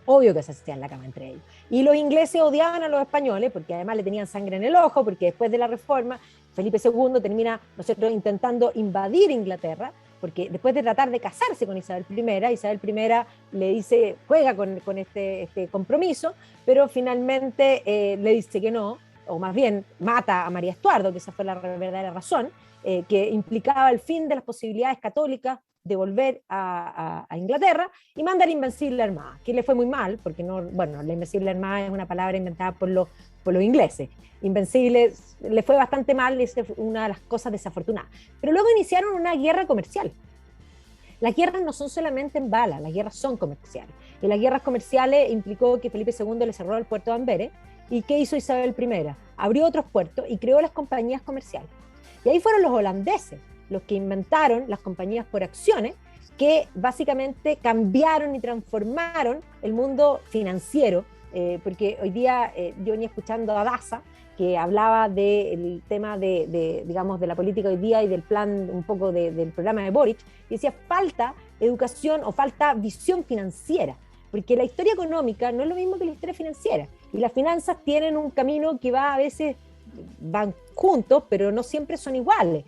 Obvio que se hacían la cama entre ellos. Y los ingleses odiaban a los españoles, porque además le tenían sangre en el ojo, porque después de la reforma, Felipe II termina, nosotros, intentando invadir Inglaterra, porque después de tratar de casarse con Isabel I le dice, juega con este compromiso, pero finalmente le dice que no, o más bien mata a María Estuardo, que esa fue la verdadera razón, que implicaba el fin de las posibilidades católicas de volver a Inglaterra, y manda a la Invencible Armada, que le fue muy mal, porque no, bueno, la Invencible Armada es una palabra inventada por los ingleses. Invencible le fue bastante mal, es una de las cosas desafortunadas. Pero luego iniciaron una guerra comercial. Las guerras no son solamente en balas, las guerras son comerciales. Y las guerras comerciales implicó que Felipe II le cerró el puerto de Amberes. ¿Y qué hizo Isabel I? Abrió otros puertos y creó las compañías comerciales. Y ahí fueron los holandeses los que inventaron las compañías por acciones, que básicamente cambiaron y transformaron el mundo financiero, porque hoy día yo venía escuchando a Daza, que hablaba del tema digamos, de la política hoy día y del plan, un poco del programa de Boric, y decía, falta educación o falta visión financiera, porque la historia económica no es lo mismo que la historia financiera, y las finanzas tienen un camino que va a veces, van juntos, pero no siempre son iguales,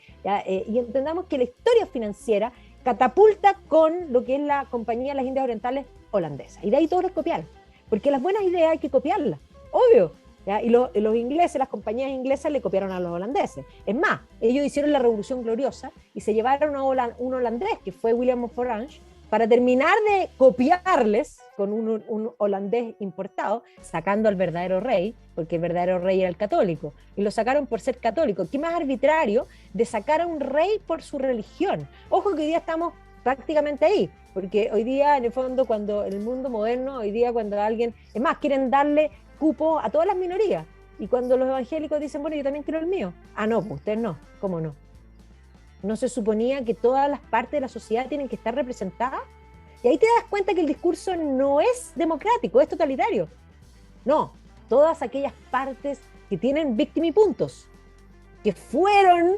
y entendamos que la historia financiera catapulta con lo que es la Compañía de las Indias Orientales holandesa, y de ahí todos los copiaron, porque las buenas ideas hay que copiarlas, obvio, ¿ya? Y los ingleses, las compañías inglesas le copiaron a los holandeses. Es más, ellos hicieron la Revolución Gloriosa y se llevaron a un holandés, que fue William of Orange, para terminar de copiarles con un holandés importado, sacando al verdadero rey, porque el verdadero rey era el católico, y lo sacaron por ser católico. ¿Qué más arbitrario de sacar a un rey por su religión? Ojo que hoy día estamos prácticamente ahí, porque hoy día, en el fondo, cuando en el mundo moderno, hoy día cuando alguien, es más, quieren darle cupo a todas las minorías, y cuando los evangélicos dicen, bueno, yo también quiero el mío, no, pues ustedes no, ¿cómo no? ¿No se suponía que todas las partes de la sociedad tienen que estar representadas? Y ahí te das cuenta que el discurso no es democrático, es totalitario. No, todas aquellas partes que tienen victimipuntos, que fueron,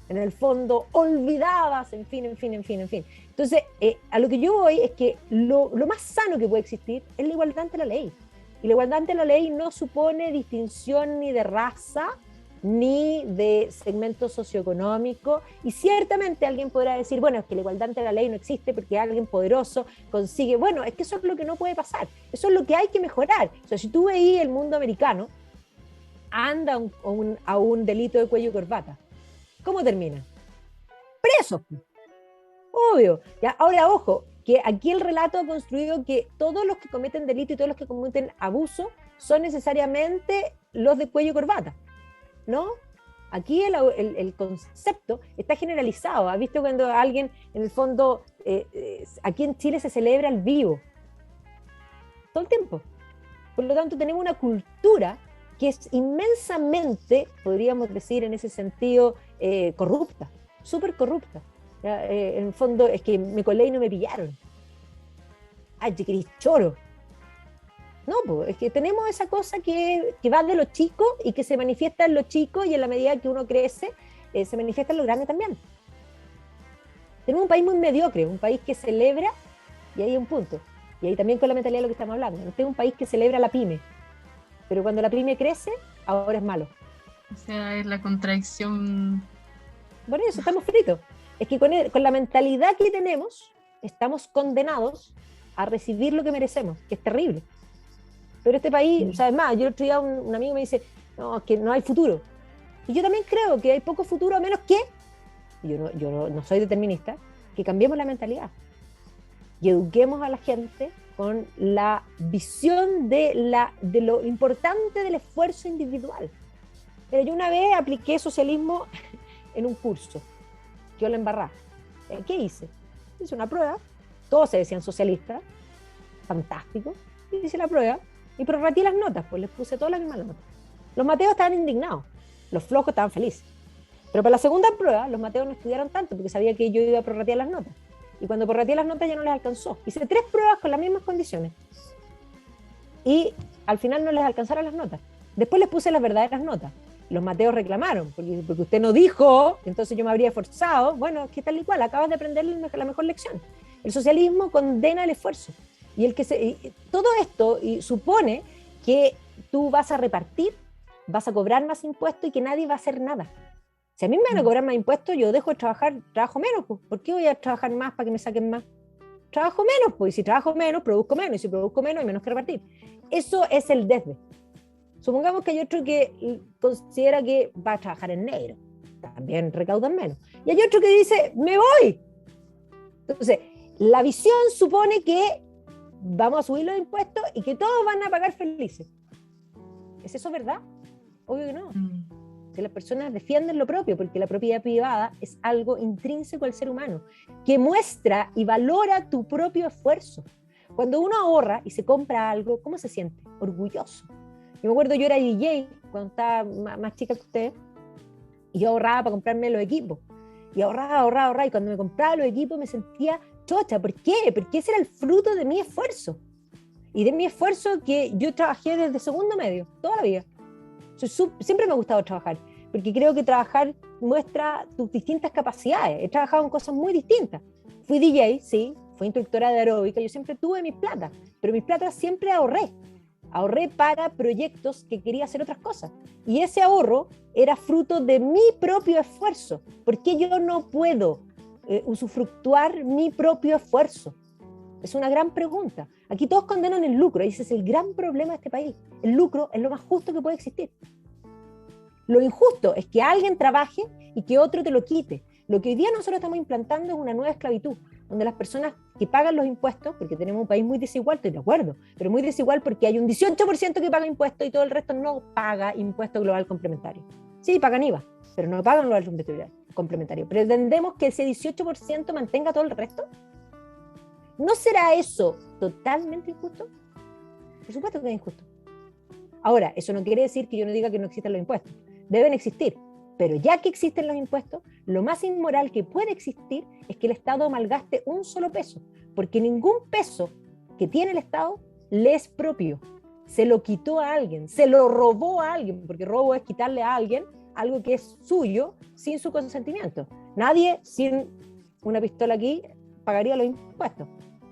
en el fondo, olvidadas, en fin. Entonces, a lo que yo voy es que lo más sano que puede existir es la igualdad ante la ley. Y la igualdad ante la ley no supone distinción ni de raza, ni de segmento socioeconómico, y ciertamente alguien podrá decir, bueno, es que la igualdad ante la ley no existe porque alguien poderoso consigue, bueno, es que eso es lo que no puede pasar, eso es lo que hay que mejorar. O sea, si tú veís el mundo americano, anda a un delito de cuello y corbata, ¿cómo termina? Presos, obvio. Ya, ahora, ojo, que aquí el relato ha construido que todos los que cometen delito y todos los que cometen abuso son necesariamente los de cuello y corbata. ¿No? Aquí el concepto está generalizado. ¿Has visto cuando alguien, en el fondo, aquí en Chile se celebra el vivo? Todo el tiempo. Por lo tanto, tenemos una cultura que es inmensamente, podríamos decir en ese sentido, corrupta, súper corrupta. En el fondo, es que me colé y no me pillaron. Ay, te querís choro. No, pues es que tenemos esa cosa que va de lo chico y que se manifiesta en lo chico, y en la medida que uno crece, se manifiesta en lo grande también. Tenemos un país muy mediocre, un país que celebra, y ahí hay un punto, y ahí también con la mentalidad de lo que estamos hablando. Este es un país que celebra la pyme, pero cuando la pyme crece, ahora es malo. O sea, es la contradicción. Bueno, eso, estamos fritos. Es que con la mentalidad que tenemos, estamos condenados a recibir lo que merecemos, que es terrible. Pero este país, ¿sabes más? Yo el otro día un amigo me dice, no, es que no hay futuro. Y yo también creo que hay poco futuro, a menos que, yo no soy determinista, que cambiemos la mentalidad y eduquemos a la gente con la visión de lo importante del esfuerzo individual. Pero yo una vez apliqué socialismo en un curso, yo la embarré. ¿Qué hice? Hice una prueba, todos se decían socialistas, fantástico, hice la prueba, y prorrateé las notas, pues les puse todas las mismas notas. Los mateos estaban indignados, los flojos estaban felices. Pero para la segunda prueba, los mateos no estudiaron tanto porque sabía que yo iba a prorratear las notas. Y cuando prorrateé las notas ya no les alcanzó. Hice 3 pruebas con las mismas condiciones. Y al final no les alcanzaron las notas. Después les puse las verdaderas notas. Los mateos reclamaron, porque usted no dijo, entonces yo me habría esforzado. Bueno, ¿qué tal y cual? Acabas de aprender la mejor lección. El socialismo condena el esfuerzo. Y todo esto supone que tú vas a repartir, vas a cobrar más impuestos y que nadie va a hacer nada. Si a mí me van a cobrar más impuestos, yo dejo de trabajar, trabajo menos. Pues. ¿Por qué voy a trabajar más para que me saquen más? Trabajo menos, pues. Y si trabajo menos, produzco menos. Y si produzco menos, hay menos que repartir. Eso es el desde. Supongamos que hay otro que considera que va a trabajar en negro. También recaudan menos. Y hay otro que dice, me voy. Entonces, la visión supone que vamos a subir los impuestos y que todos van a pagar felices. ¿Es eso verdad? Obvio que no. Que las personas defienden lo propio, porque la propiedad privada es algo intrínseco al ser humano, que muestra y valora tu propio esfuerzo. Cuando uno ahorra y se compra algo, ¿cómo se siente? Orgulloso. Yo me acuerdo, yo era DJ cuando estaba más chica que usted, y yo ahorraba para comprarme los equipos. Y ahorraba, y cuando me compraba los equipos me sentía chocha. ¿Por qué? Porque ese era el fruto de mi esfuerzo. Y de mi esfuerzo que yo trabajé desde segundo medio, toda la vida. Siempre me ha gustado trabajar, porque creo que trabajar muestra tus distintas capacidades. He trabajado en cosas muy distintas. Fui DJ, sí, fui instructora de aeróbica, yo siempre tuve mis plata, pero mis plata siempre ahorré para proyectos que quería hacer otras cosas. Y ese ahorro era fruto de mi propio esfuerzo. ¿Por qué yo no puedo usufructuar mi propio esfuerzo? Es una gran pregunta. Aquí todos condenan el lucro, y ese es el gran problema de este país. El lucro es lo más justo que puede existir. Lo injusto es que alguien trabaje y que otro te lo quite. Lo que hoy día nosotros estamos implantando es una nueva esclavitud, donde las personas que pagan los impuestos, porque tenemos un país muy desigual, estoy de acuerdo, pero muy desigual porque hay un 18% que paga impuestos y todo el resto no paga impuesto global complementario. Sí, pagan IVA, pero no pagan global complementario. ¿Pretendemos que ese 18% mantenga todo el resto? ¿No será eso totalmente injusto? Por supuesto que es injusto. Ahora, eso no quiere decir que yo no diga que no existen los impuestos. Deben existir. Pero ya que existen los impuestos, lo más inmoral que puede existir es que el Estado malgaste un solo peso, porque ningún peso que tiene el Estado le es propio. Se lo quitó a alguien, se lo robó a alguien, porque robo es quitarle a alguien algo que es suyo sin su consentimiento. Nadie sin una pistola aquí pagaría los impuestos.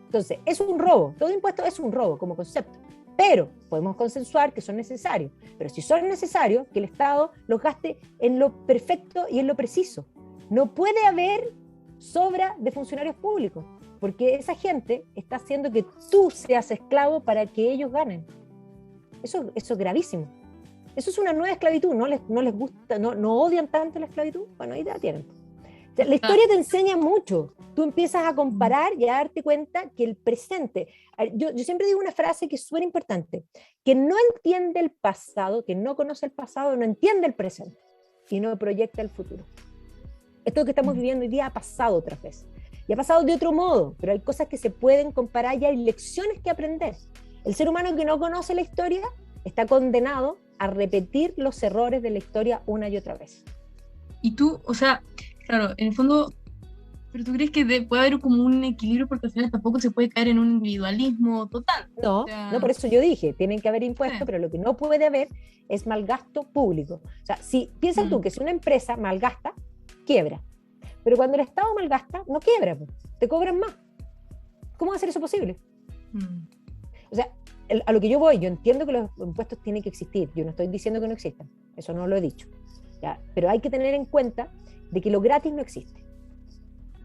Entonces, es un robo, todo impuesto es un robo como concepto, pero podemos consensuar que son necesarios. Pero si son necesarios, que el Estado los gaste en lo perfecto y en lo preciso. No puede haber sobra de funcionarios públicos, porque esa gente está haciendo que tú seas esclavo para que ellos ganen. Eso es gravísimo. Eso es una nueva esclavitud. ¿No les gusta, no odian tanto la esclavitud? Bueno, ahí la tienen. O sea, la historia te enseña mucho. Tú empiezas a comparar y a darte cuenta que el presente... Yo siempre digo una frase que es súper importante. Que no entiende el pasado, que no conoce el pasado, no entiende el presente y no proyecta el futuro. Esto que estamos viviendo hoy día ha pasado otra vez. Y ha pasado de otro modo, pero hay cosas que se pueden comparar y hay lecciones que aprender. El ser humano que no conoce la historia está condenado a repetir los errores de la historia una y otra vez. Y tú, o sea, claro, en el fondo, pero tú crees que puede haber como un equilibrio porque al final tampoco se puede caer en un individualismo total. No, o sea, no, por eso yo dije, tienen que haber impuestos, sí. Pero lo que no puede haber es malgasto público. O sea, si piensas tú que si una empresa malgasta, quiebra. Pero cuando el Estado malgasta, no quiebra, te cobran más. ¿Cómo va a ser eso posible? O sea, a lo que yo voy, yo entiendo que los impuestos tienen que existir, yo no estoy diciendo que no existan, eso no lo he dicho, ¿ya? Pero hay que tener en cuenta de que lo gratis no existe.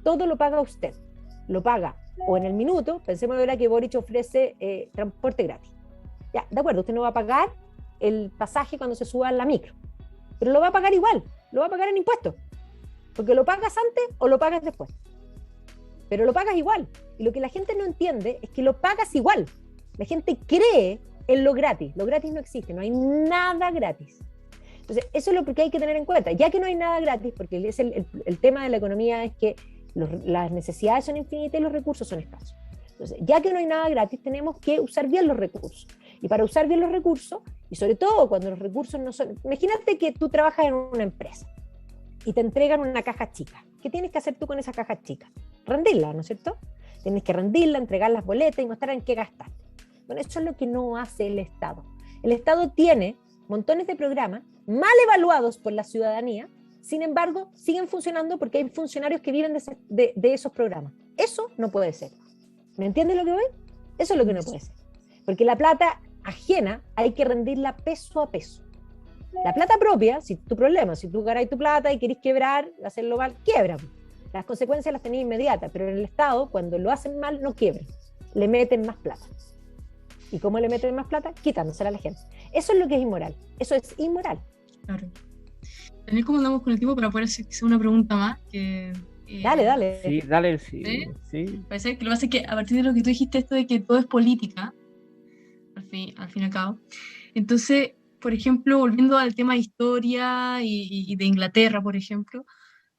Todo lo paga usted, lo paga o en el minuto, pensemos ahora que Boric ofrece transporte gratis. Ya, de acuerdo, usted no va a pagar el pasaje cuando se suba a la micro, pero lo va a pagar igual, lo va a pagar en impuestos, porque lo pagas antes o lo pagas después, pero lo pagas igual. Y lo que la gente no entiende es que lo pagas igual. La gente cree en lo gratis no existe, no hay nada gratis. Entonces, eso es lo que hay que tener en cuenta, ya que no hay nada gratis, porque es el tema de la economía es que las necesidades son infinitas y los recursos son escasos. Entonces, ya que no hay nada gratis, tenemos que usar bien los recursos. Y para usar bien los recursos, y sobre todo cuando los recursos no son... Imagínate que tú trabajas en una empresa y te entregan una caja chica. ¿Qué tienes que hacer tú con esa caja chica? Rendirla, ¿no es cierto? Tienes que rendirla, entregar las boletas y mostrar en qué gastaste. Bueno, eso es lo que no hace el Estado. El Estado tiene montones de programas mal evaluados por la ciudadanía, sin embargo, siguen funcionando porque hay funcionarios que viven de esos programas. Eso no puede ser. ¿Me entiendes lo que voy? Eso es lo que no puede ser. Porque la plata ajena hay que rendirla peso a peso. La plata propia, si tu problema, si tú ganas tu plata y querés quebrar, hacerlo mal, quiebra. Las consecuencias las tenés inmediatas, pero en el Estado, cuando lo hacen mal, no quiebran. Le meten más plata. ¿Y cómo le meten más plata? Quitándosela a la gente. Eso es lo que es inmoral. Eso es inmoral. Claro. Daniel, ¿cómo andamos con el tiempo para poder hacer una pregunta más? Dale. Sí, dale, sí. Parece que lo que pasa es que a partir de lo que tú dijiste, esto de que todo es política, al fin y al cabo, entonces, por ejemplo, volviendo al tema de historia y de Inglaterra, por ejemplo,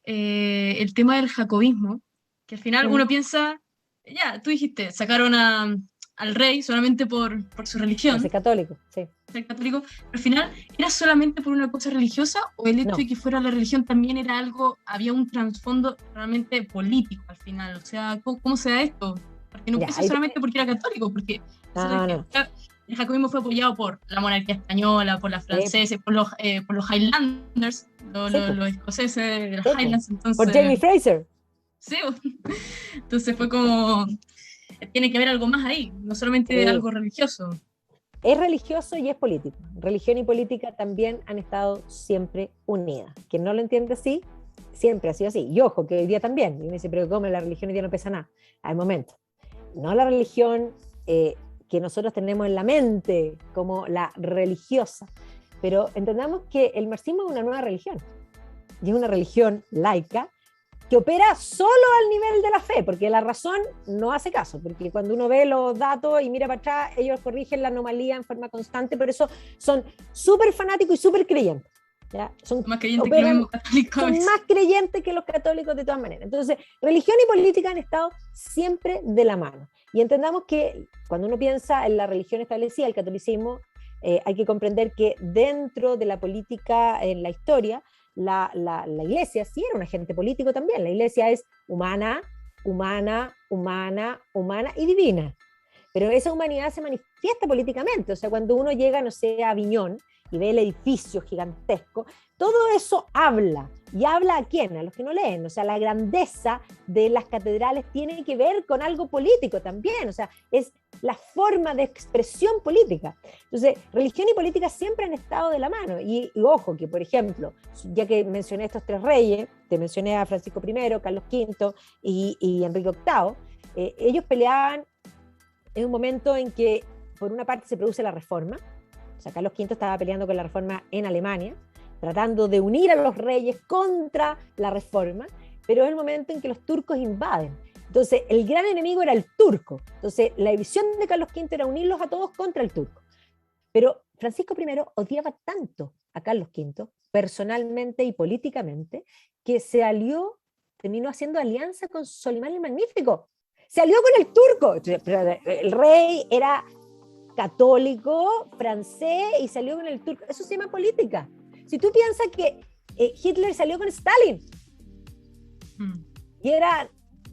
el tema del jacobismo, que al final uno piensa, ya, tú dijiste, sacaron al rey solamente por su religión. Ser católico, sí. Ser católico, pero al final, ¿era solamente por una cosa religiosa o el hecho de que fuera la religión también era algo, había un trasfondo realmente político al final? O sea, ¿cómo se da esto? Porque no pienso solamente porque era católico, porque el jacobismo fue apoyado por la monarquía española, por las franceses, por los Highlanders, los escoceses de las Highlands. Entonces, por Jamie Fraser. Sí, entonces fue como, tiene que haber algo más ahí, no solamente algo religioso. Es religioso y es político. Religión y política también han estado siempre unidas. Quien no lo entiende así, siempre ha sido así. Y ojo, que hoy día también. Y me dice, pero ¿cómo la religión hoy día no pesa nada? Al momento. No la religión que nosotros tenemos en la mente como la religiosa. Pero entendamos que el marxismo es una nueva religión. Y es una religión laica que opera solo al nivel de la fe, porque la razón no hace caso, porque cuando uno ve los datos y mira para atrás, ellos corrigen la anomalía en forma constante, por eso son súper fanáticos y súper creyentes. ¿Ya? Son más creyentes que los católicos. Son más creyentes que los católicos de todas maneras. Entonces, religión y política han estado siempre de la mano. Y entendamos que cuando uno piensa en la religión establecida, el catolicismo, hay que comprender que dentro de la política en la historia, la iglesia sí era un agente político también. La iglesia es humana y divina. Pero esa humanidad se manifiesta políticamente. O sea, cuando uno llega, no sé, a Aviñón y ve el edificio gigantesco, todo eso habla. ¿Y habla a quién? A los que no leen. O sea, la grandeza de las catedrales tiene que ver con algo político también. O sea, es la forma de expresión política. Entonces, religión y política siempre han estado de la mano. Y ojo, que por ejemplo, ya que mencioné estos tres reyes, te mencioné a Francisco I, Carlos V y Enrique VIII, ellos peleaban en un momento en que, por una parte, se produce la Reforma. O sea, Carlos V estaba peleando con la Reforma en Alemania, tratando de unir a los reyes contra la Reforma, pero es el momento en que los turcos invaden. Entonces, el gran enemigo era el turco. Entonces, la visión de Carlos V era unirlos a todos contra el turco. Pero Francisco I odiaba tanto a Carlos V, personalmente y políticamente, que terminó haciendo alianza con Solimán el Magnífico. Se alió con el turco. Pero el rey era católico, francés, y se alió con el turco. Eso se llama política. Si tú piensas que Hitler salió con Stalin, y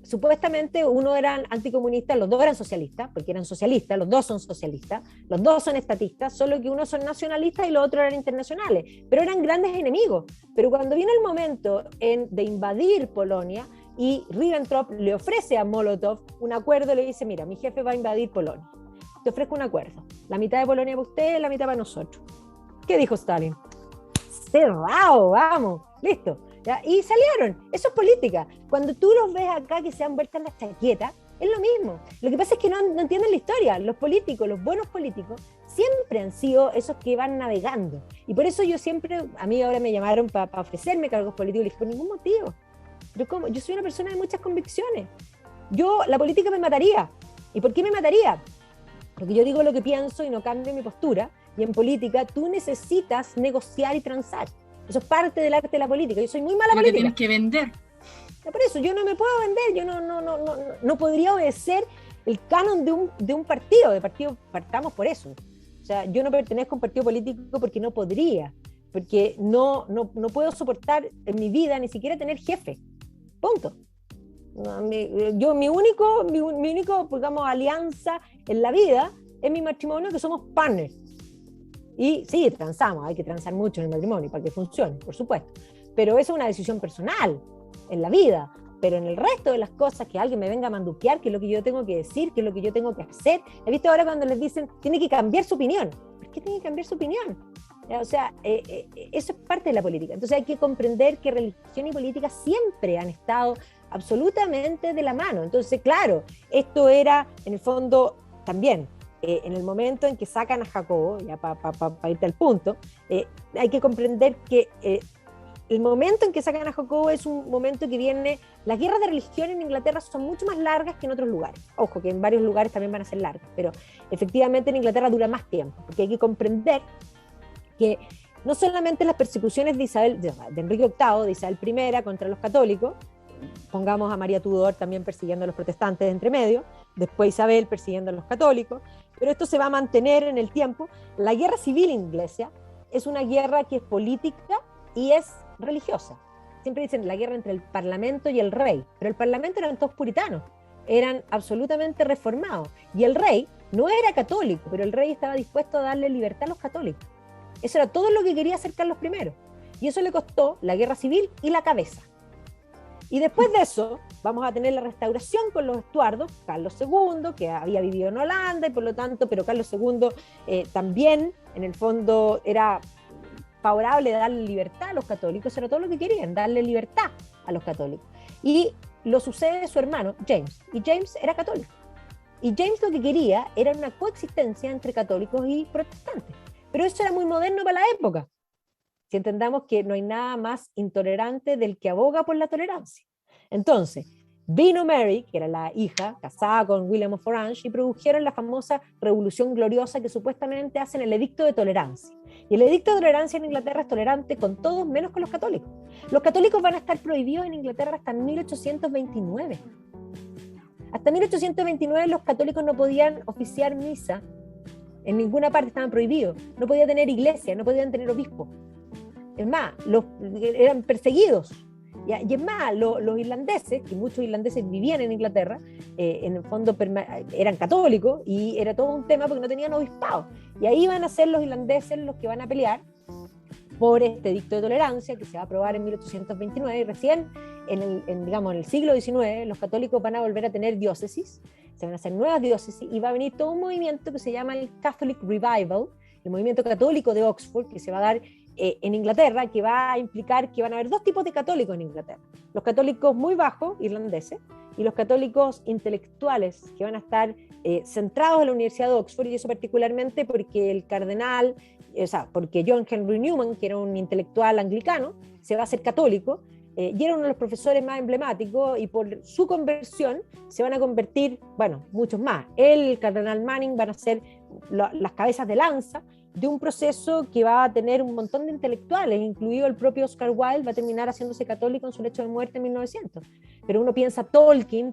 supuestamente uno eran anticomunistas, los dos eran socialistas, porque eran socialistas, los dos son socialistas, los dos son estatistas, solo que unos son nacionalistas y los otros eran internacionales, pero eran grandes enemigos. Pero cuando viene el momento de invadir Polonia, y Ribbentrop le ofrece a Molotov un acuerdo, le dice, mira, mi jefe va a invadir Polonia, te ofrezco un acuerdo, la mitad de Polonia para usted, la mitad para nosotros. ¿Qué dijo Stalin? Cerrado, vamos, listo. ¿Ya? Y salieron. Eso es política. Cuando tú los ves acá que se han vuelto en la chaqueta, es lo mismo. Lo que pasa es que no entienden la historia. Los políticos, los buenos políticos, siempre han sido esos que van navegando. Y por eso yo siempre, a mí ahora me llamaron para ofrecerme cargos políticos, y les dije, por ningún motivo. Pero ¿cómo? Yo soy una persona de muchas convicciones. La política me mataría. ¿Y por qué me mataría? Porque yo digo lo que pienso y no cambio mi postura. Y en política tú necesitas negociar y transar. Eso es parte del arte de la política. Yo soy muy mala política. Tienes que vender. Por eso, yo no me puedo vender. Yo no podría obedecer el canon de un partido. De partido partamos por eso. O sea, yo no pertenezco a un partido político porque no podría. Porque no puedo soportar en mi vida ni siquiera tener jefe. Punto. Mi único, digamos, alianza en la vida es mi matrimonio, que somos partners. Y sí, transamos, hay que transar mucho en el matrimonio para que funcione, por supuesto. Pero eso es una decisión personal en la vida. Pero en el resto de las cosas, que alguien me venga a manduquear, que es lo que yo tengo que decir, que es lo que yo tengo que hacer. He visto ahora cuando les dicen, tiene que cambiar su opinión. ¿Por qué tiene que cambiar su opinión? O sea, eso es parte de la política. Entonces hay que comprender que religión y política siempre han estado absolutamente de la mano. Entonces, claro, esto era, en el fondo, también, en el momento en que sacan a Jacobo, ya para irte al punto, hay que comprender que el momento en que sacan a Jacobo es un momento que viene. Las guerras de religión en Inglaterra son mucho más largas que en otros lugares. Ojo, que en varios lugares también van a ser largas, pero efectivamente en Inglaterra dura más tiempo, porque hay que comprender que no solamente las persecuciones de Enrique VIII, de Isabel I contra los católicos, pongamos a María Tudor también persiguiendo a los protestantes de entre medio, después Isabel persiguiendo a los católicos, pero esto se va a mantener en el tiempo. La guerra civil inglesa es una guerra que es política y es religiosa. Siempre dicen la guerra entre el parlamento y el rey, pero el parlamento eran todos puritanos, eran absolutamente reformados, y el rey no era católico, pero el rey estaba dispuesto a darle libertad a los católicos. Eso era todo lo que quería hacer Carlos I, y eso le costó la guerra civil y la cabeza. Y después de eso vamos a tener la restauración con los Estuardos, Carlos II, que había vivido en Holanda, y por lo tanto, pero Carlos II también, en el fondo, era favorable a darle libertad a los católicos. Era todo lo que querían, darle libertad a los católicos. Y lo sucede su hermano, James, y James era católico. Y James lo que quería era una coexistencia entre católicos y protestantes. Pero eso era muy moderno para la época. Si entendamos que no hay nada más intolerante del que aboga por la tolerancia. Entonces, vino Mary, que era la hija, casada con William of Orange, y produjeron la famosa Revolución Gloriosa, que supuestamente hacen el Edicto de Tolerancia. Y el Edicto de Tolerancia en Inglaterra es tolerante con todos, menos con los católicos. Los católicos van a estar prohibidos en Inglaterra hasta 1829. Hasta 1829 los católicos no podían oficiar misa. En ninguna parte estaban prohibidos. No podían tener iglesia, no podían tener obispo. Es más, eran perseguidos. Y es más, los irlandeses, que muchos irlandeses vivían en Inglaterra, en el fondo eran católicos y era todo un tema porque no tenían obispado. Y ahí van a ser los irlandeses los que van a pelear por este edicto de tolerancia que se va a aprobar en 1829 y recién digamos, en el siglo XIX los católicos van a volver a tener diócesis, se van a hacer nuevas diócesis y va a venir todo un movimiento que se llama el Catholic Revival, el movimiento católico de Oxford, que se va a dar en Inglaterra, que va a implicar que van a haber dos tipos de católicos en Inglaterra: los católicos muy bajos, irlandeses, y los católicos intelectuales, que van a estar centrados en la Universidad de Oxford, y eso particularmente porque el cardenal, porque John Henry Newman, que era un intelectual anglicano, se va a hacer católico, y era uno de los profesores más emblemáticos, y por su conversión se van a convertir, bueno, muchos más. El cardenal Manning van a ser las cabezas de lanza de un proceso que va a tener un montón de intelectuales, incluido el propio Oscar Wilde, va a terminar haciéndose católico en su lecho de muerte en 1900. Pero uno piensa Tolkien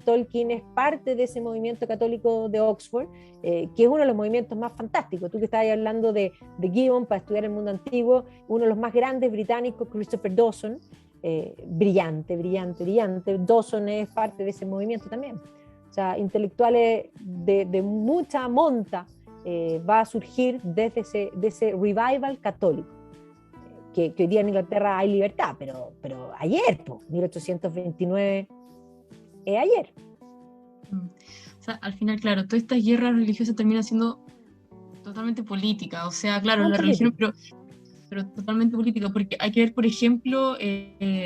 es parte de ese movimiento católico de Oxford, que es uno de los movimientos más fantásticos. Tú que estabas hablando de Gibbon para estudiar el mundo antiguo, uno de los más grandes británicos, Christopher Dawson, brillante. Dawson es parte de ese movimiento también. O sea, intelectuales de mucha monta va a surgir desde ese revival católico, que hoy día en Inglaterra hay libertad, pero ayer, 1829, es ayer. O sea, al final, claro, toda esta guerra religiosa termina siendo totalmente política, o sea, claro, la religión, pero totalmente política, porque hay que ver, por ejemplo,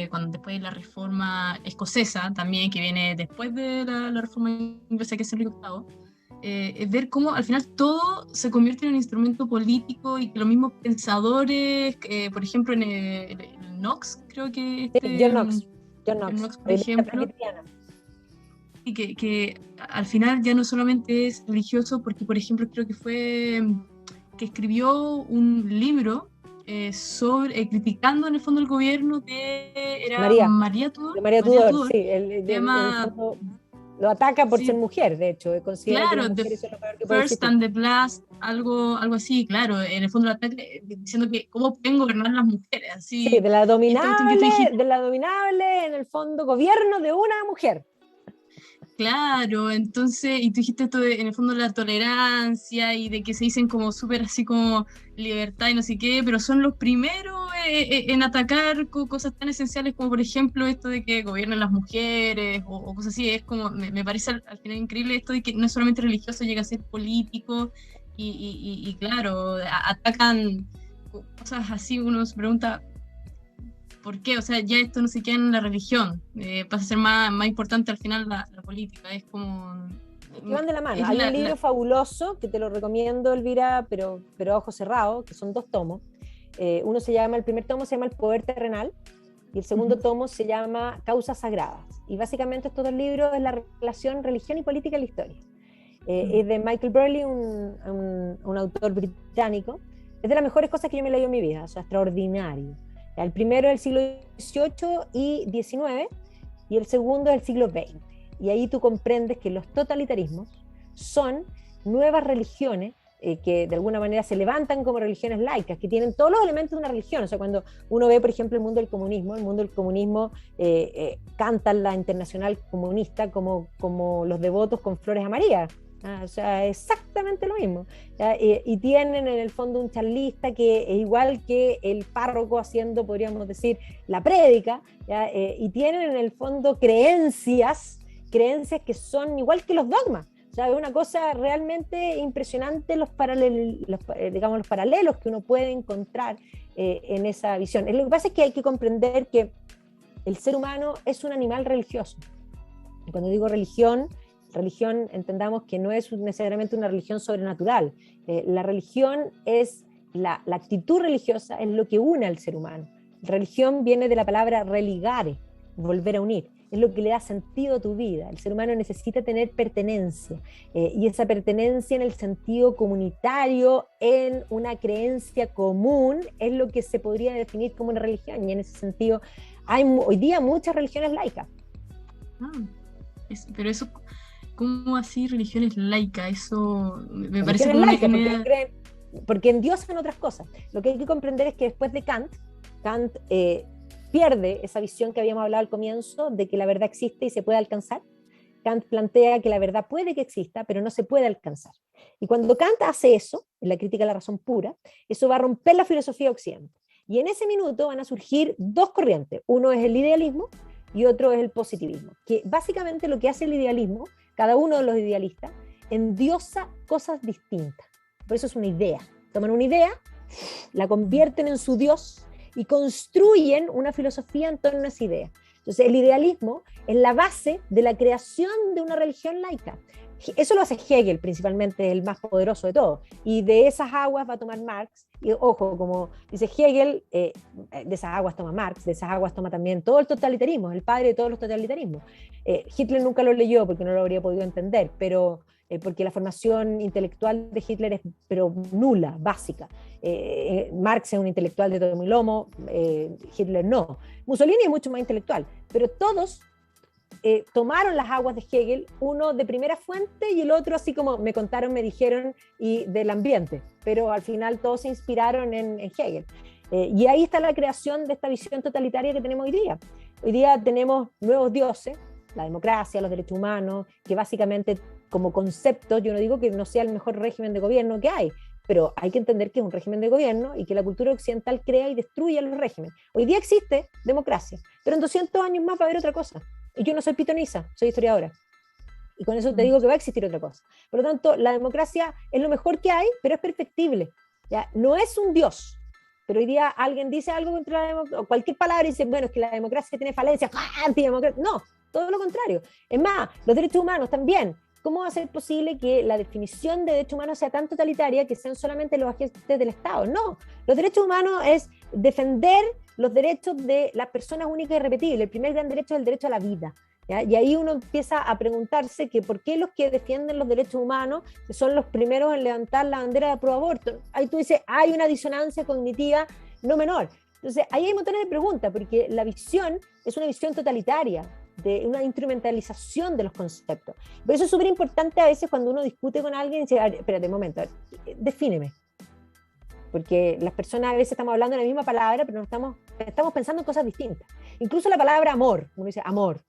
cuando después de la reforma escocesa, también, que viene después de la reforma inglesa, que es Enrique VIII, ver cómo al final todo se convierte en un instrumento político y que los mismos pensadores, por ejemplo, en el Knox, creo que... John Knox, por ejemplo, y que al final ya no solamente es religioso, porque, por ejemplo, creo que fue que escribió un libro sobre criticando en el fondo el gobierno de María Tudor. María Tudor, sí. Lo ataca por ser mujer, de hecho. Considera que las mujeres son lo peor que puede First and the Last, algo así, claro. En el fondo lo ataca diciendo que cómo pueden gobernar las mujeres. Así, sí, de la dominable, en el fondo, gobierno de una mujer. Claro, entonces, y tú dijiste esto en el fondo la tolerancia y de que se dicen como súper así como libertad y no sé qué, pero son los primeros en atacar cosas tan esenciales como por ejemplo esto de que gobiernen las mujeres o cosas así. Es como, me parece al final increíble esto de que no es solamente religioso, llega a ser político y claro, atacan cosas así. Uno se pregunta ¿por qué? O sea, ya esto no se queda en la religión, pasa a ser más importante al final la política, es como... Que van de la mano. Hay un libro fabuloso que te lo recomiendo, Elvira, pero a ojos cerrados, que son 2 tomos. El primer tomo se llama El Poder Terrenal y el segundo tomo se llama Causas Sagradas. Y básicamente estos 2 libros es la relación religión y política en la historia. Es de Michael Burleigh, un autor británico. Es de las mejores cosas que yo me he leído en mi vida, o sea, extraordinario. El primero es del siglo XVIII y XIX, y el segundo es del siglo XX. Y ahí tú comprendes que los totalitarismos son nuevas religiones que de alguna manera se levantan como religiones laicas, que tienen todos los elementos de una religión. O sea, cuando uno ve, por ejemplo, el mundo del comunismo canta la Internacional Comunista como los devotos con flores amarillas. O sea, exactamente lo mismo. Y tienen en el fondo un charlista que es igual que el párroco haciendo, podríamos decir, la prédica, y tienen en el fondo creencias que son igual que los dogmas. O sea, es una cosa realmente impresionante los paralelos que uno puede encontrar en esa visión. Lo que pasa es que hay que comprender que el ser humano es un animal religioso. Y cuando digo religión, entendamos que no es necesariamente una religión sobrenatural. La religión es, la actitud religiosa es lo que une al ser humano. Religión viene de la palabra religare, volver a unir. Es lo que le da sentido a tu vida. El ser humano necesita tener pertenencia, y esa pertenencia en el sentido comunitario, en una creencia común, es lo que se podría definir como una religión. Y en ese sentido hay hoy día muchas religiones laicas. Pero eso... ¿Cómo así religiones laicas? Eso me parece como laicas, porque endiosan otras cosas. Lo que hay que comprender es que después de Kant pierde esa visión que habíamos hablado al comienzo de que la verdad existe y se puede alcanzar, Kant plantea que la verdad puede que exista, pero no se puede alcanzar. Y cuando Kant hace eso, en la crítica a la razón pura, eso va a romper la filosofía occidental. Y en ese minuto van a surgir dos corrientes. Uno es el idealismo y otro es el positivismo. Que básicamente lo que hace el idealismo, cada uno de los idealistas, endiosa cosas distintas. Por eso es una idea. Toman una idea, la convierten en su Dios y construyen una filosofía en torno a esa idea. Entonces, el idealismo es la base de la creación de una religión laica. Eso lo hace Hegel, principalmente, el más poderoso de todos. Y de esas aguas va a tomar Marx. Y ojo, como dice Hegel, de esas aguas toma Marx, de esas aguas toma también todo el totalitarismo, el padre de todos los totalitarismos. Hitler nunca lo leyó porque no lo habría podido entender, pero porque la formación intelectual de Hitler es pero nula, básica. Marx es un intelectual de todo mi lomo, Hitler no. Mussolini es mucho más intelectual, pero todos tomaron las aguas de Hegel, uno de primera fuente y el otro así como me contaron, me dijeron, y del ambiente, pero al final todos se inspiraron en Hegel. Y ahí está la creación de esta visión totalitaria que tenemos hoy día. Hoy día tenemos nuevos dioses, la democracia, los derechos humanos, que básicamente como concepto, yo no digo que no sea el mejor régimen de gobierno que hay, pero hay que entender que es un régimen de gobierno y que la cultura occidental crea y destruye los regímenes. Hoy día existe democracia, pero en 200 años más va a haber otra cosa. Y yo no soy pitoniza, soy historiadora. Y con eso te digo que va a existir otra cosa. Por lo tanto, la democracia es lo mejor que hay, pero es perfectible. ¿Ya? No es un dios. Pero hoy día alguien dice algo contra la democracia, o cualquier palabra y dice, bueno, es que la democracia tiene falencias, antidemocracia. No, todo lo contrario. Es más, los derechos humanos también. ¿Cómo va a ser posible que la definición de derechos humanos sea tan totalitaria que sean solamente los agentes del Estado? No, los derechos humanos es defender los derechos de las personas únicas y irrepetibles. El primer gran derecho es el derecho a la vida. ¿Ya? Y ahí uno empieza a preguntarse que por qué los que defienden los derechos humanos son los primeros en levantar la bandera de pro aborto. Ahí tú dices, hay una disonancia cognitiva no menor. Entonces, ahí hay montones de preguntas, porque la visión es una visión totalitaria, de una instrumentalización de los conceptos. Por eso es súper importante a veces cuando uno discute con alguien y dice, espérate un momento, defíneme. Porque las personas a veces estamos hablando de la misma palabra, pero estamos pensando en cosas distintas. Incluso la palabra amor, uno dice amor.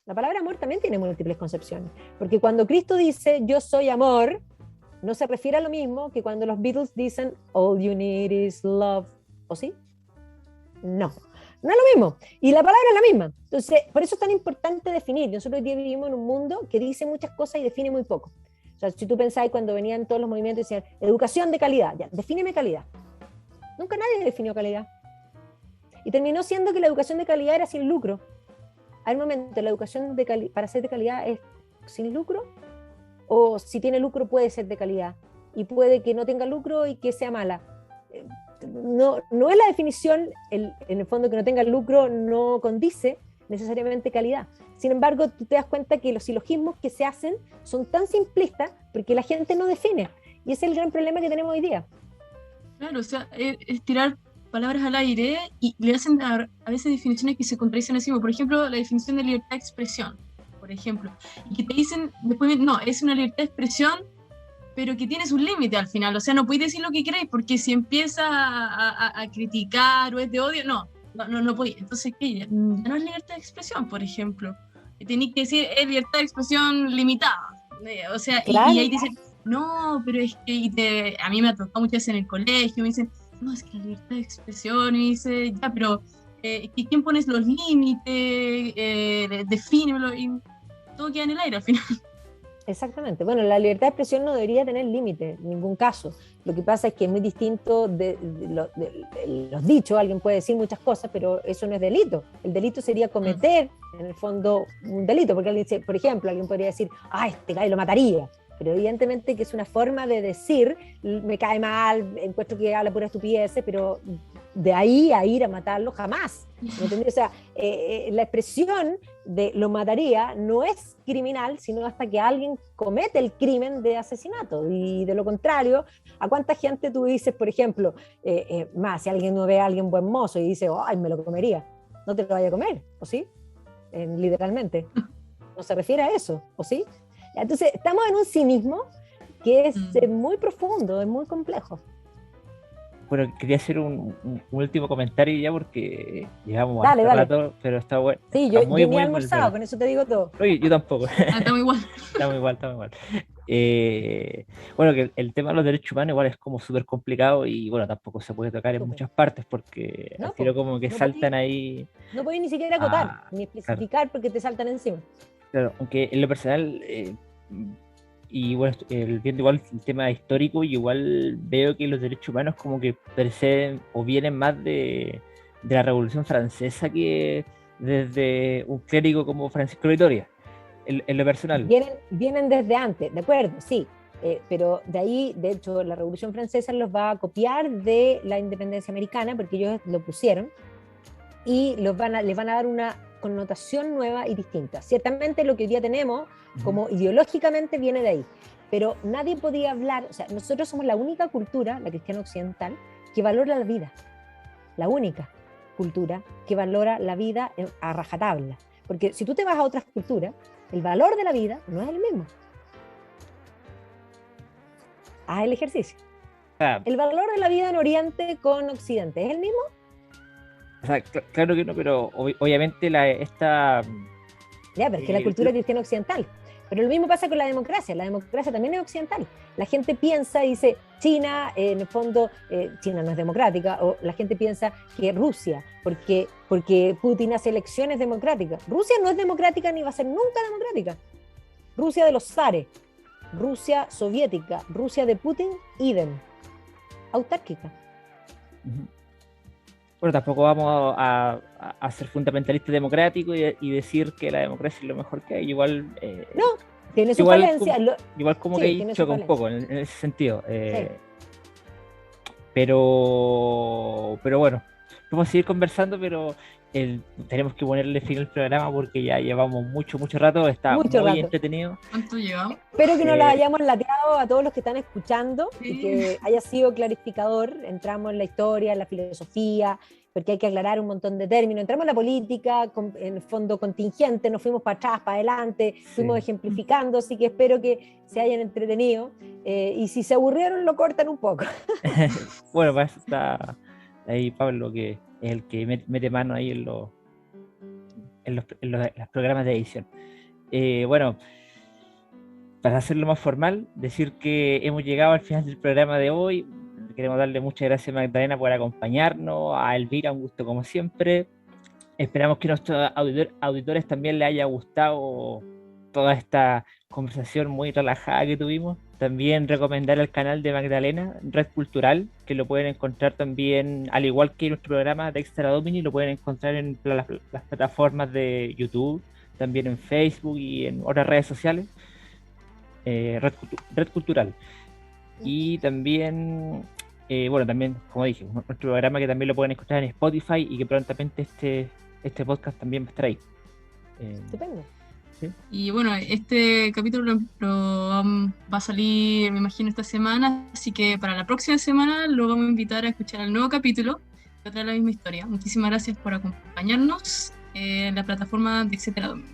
La palabra amor también tiene múltiples concepciones. Porque cuando Cristo dice yo soy amor, no se refiere a lo mismo que cuando los Beatles dicen all you need is love. ¿O sí? No. No es lo mismo. Y la palabra es la misma. Entonces, por eso es tan importante definir. Nosotros hoy día vivimos en un mundo que dice muchas cosas y define muy poco. O sea, si tú pensáis cuando venían todos los movimientos y decían, educación de calidad, ya, defíneme calidad. Nunca nadie definió calidad. Y terminó siendo que la educación de calidad era sin lucro. Al momento, la educación para ser de calidad es sin lucro, o si tiene lucro puede ser de calidad, y puede que no tenga lucro y que sea mala. No es la definición, en el fondo que no tenga lucro no condice necesariamente calidad. Sin embargo, tú te das cuenta que los silogismos que se hacen son tan simplistas porque la gente no define. Y ese es el gran problema que tenemos hoy día. Claro, o sea, es tirar palabras al aire y le hacen a veces definiciones que se contradicen a sí mismos. Por ejemplo, la definición de libertad de expresión, por ejemplo. Y que te dicen, después, no, es una libertad de expresión, pero que tiene su límite al final. O sea, no podéis decir lo que queréis, porque si empieza a criticar o es de odio, no podéis. Entonces, ¿qué? Ya no es libertad de expresión, por ejemplo. Tenéis que decir, es libertad de expresión limitada. O sea, claro. y ahí dicen, no, pero es que a mí me ha tocado muchas veces en el colegio, me dicen, no, es que la libertad de expresión, y dice, ya, pero ¿quién pones los límites? Defínemelo, y todo queda en el aire al final. Exactamente. Bueno, la libertad de expresión no debería tener límite en ningún caso. Lo que pasa es que es muy distinto de los dichos. Alguien puede decir muchas cosas, pero eso no es delito. El delito sería cometer, en el fondo, un delito. Porque alguien, por ejemplo, alguien podría decir, este gallo lo mataría. Pero evidentemente que es una forma de decir, me cae mal, encuentro que habla pura estupideces, pero de ahí a ir a matarlo jamás. ¿No? O sea, la expresión de lo mataría no es criminal, sino hasta que alguien comete el crimen de asesinato. Y de lo contrario, ¿a cuánta gente tú dices, por ejemplo, más si alguien no ve a alguien buen mozo y dice, ¡ay, me lo comería! No te lo vaya a comer, ¿o sí? Literalmente. No se refiere a eso, ¿o sí? Entonces, estamos en un cinismo que es muy profundo, es muy complejo. bueno, quería hacer un último comentario ya porque llevamos Dale, bastante dale. rato, pero está bueno. Sí, Está yo muy, ni he muy bueno. almorzado, con eso te digo todo. Oye, yo tampoco. Estamos igual. Estamos igual, estamos igual. Bueno, que el tema de los derechos humanos igual es como súper complicado y bueno, tampoco se puede tocar en Súper. muchas partes porque No, al tiro po, como que no saltan podí, ahí no podí ni siquiera acotar, a... ni Claro, especificar porque te saltan encima. claro, aunque en lo personal, y bueno, viendo igual el tema histórico, y igual veo que los derechos humanos como que preceden o vienen más de la Revolución Francesa que desde un clérigo como Francisco de Vitoria, en lo personal. Vienen desde antes, de acuerdo, sí, pero de ahí, de hecho, la Revolución Francesa los va a copiar de la independencia americana porque ellos lo pusieron y les van a dar una connotación nueva y distinta. Ciertamente lo que hoy día tenemos como ideológicamente viene de ahí, pero nadie podía hablar, o sea, nosotros somos la única cultura, la cristiana occidental, que valora la vida, la única cultura que valora la vida a rajatabla, porque si tú te vas a otras culturas, el valor de la vida no es el mismo. Haz el ejercicio. Ah, El valor de la vida en Oriente con Occidente, ¿es el mismo? o sea, claro que no, pero obviamente esta... Ya, pero es que la cultura cristiana occidental. Pero lo mismo pasa con la democracia también es occidental. La gente piensa y dice, China, en el fondo, China no es democrática, o la gente piensa que Rusia, porque Putin hace elecciones democráticas. Rusia no es democrática ni va a ser nunca democrática. Rusia de los zares, Rusia soviética, Rusia de Putin, idem, autárquica. Bueno, tampoco vamos a ser fundamentalistas democráticos y decir que la democracia es lo mejor que hay. Igual, No, tiene su igual falencia. igual como Sí, que ahí tiene su choca un falencia. poco en ese sentido. Sí. Pero bueno, vamos a seguir conversando, pero tenemos que ponerle fin al programa porque ya llevamos mucho rato, está Mucho muy rato. entretenido. ¿Cuánto llevamos? Espero que no lo hayamos lateado a todos los que están escuchando Sí. y que haya sido clarificador. Entramos en la historia, en la filosofía, porque hay que aclarar un montón de términos. Entramos en la política, en el fondo contingente, nos fuimos para atrás, para adelante, fuimos ejemplificando, así que espero que se hayan entretenido. Y si se aburrieron, lo cortan un poco. Bueno, para eso está ahí Pablo, que es el que mete mano ahí en los programas de edición. Bueno, para hacerlo más formal, decir que hemos llegado al final del programa de hoy. Queremos darle muchas gracias a Magdalena por acompañarnos, a Elvira, un gusto como siempre. Esperamos que a nuestros auditores también les haya gustado toda esta conversación muy relajada que tuvimos. También recomendar el canal de Magdalena, Red Cultural, que lo pueden encontrar también, al igual que nuestro programa de Extra Domini, lo pueden encontrar en las plataformas de YouTube, también en Facebook y en otras redes sociales. Red Cultural. Y también, bueno, también, como dije, nuestro programa que también lo pueden escuchar en Spotify y que prontamente este podcast también va a estar ahí. Estupendo. ¿Sí? Y bueno, este capítulo va a salir, me imagino, esta semana, así que para la próxima semana lo vamos a invitar a escuchar el nuevo capítulo que trae la misma historia. Muchísimas gracias por acompañarnos en la plataforma de Etcétera Domini.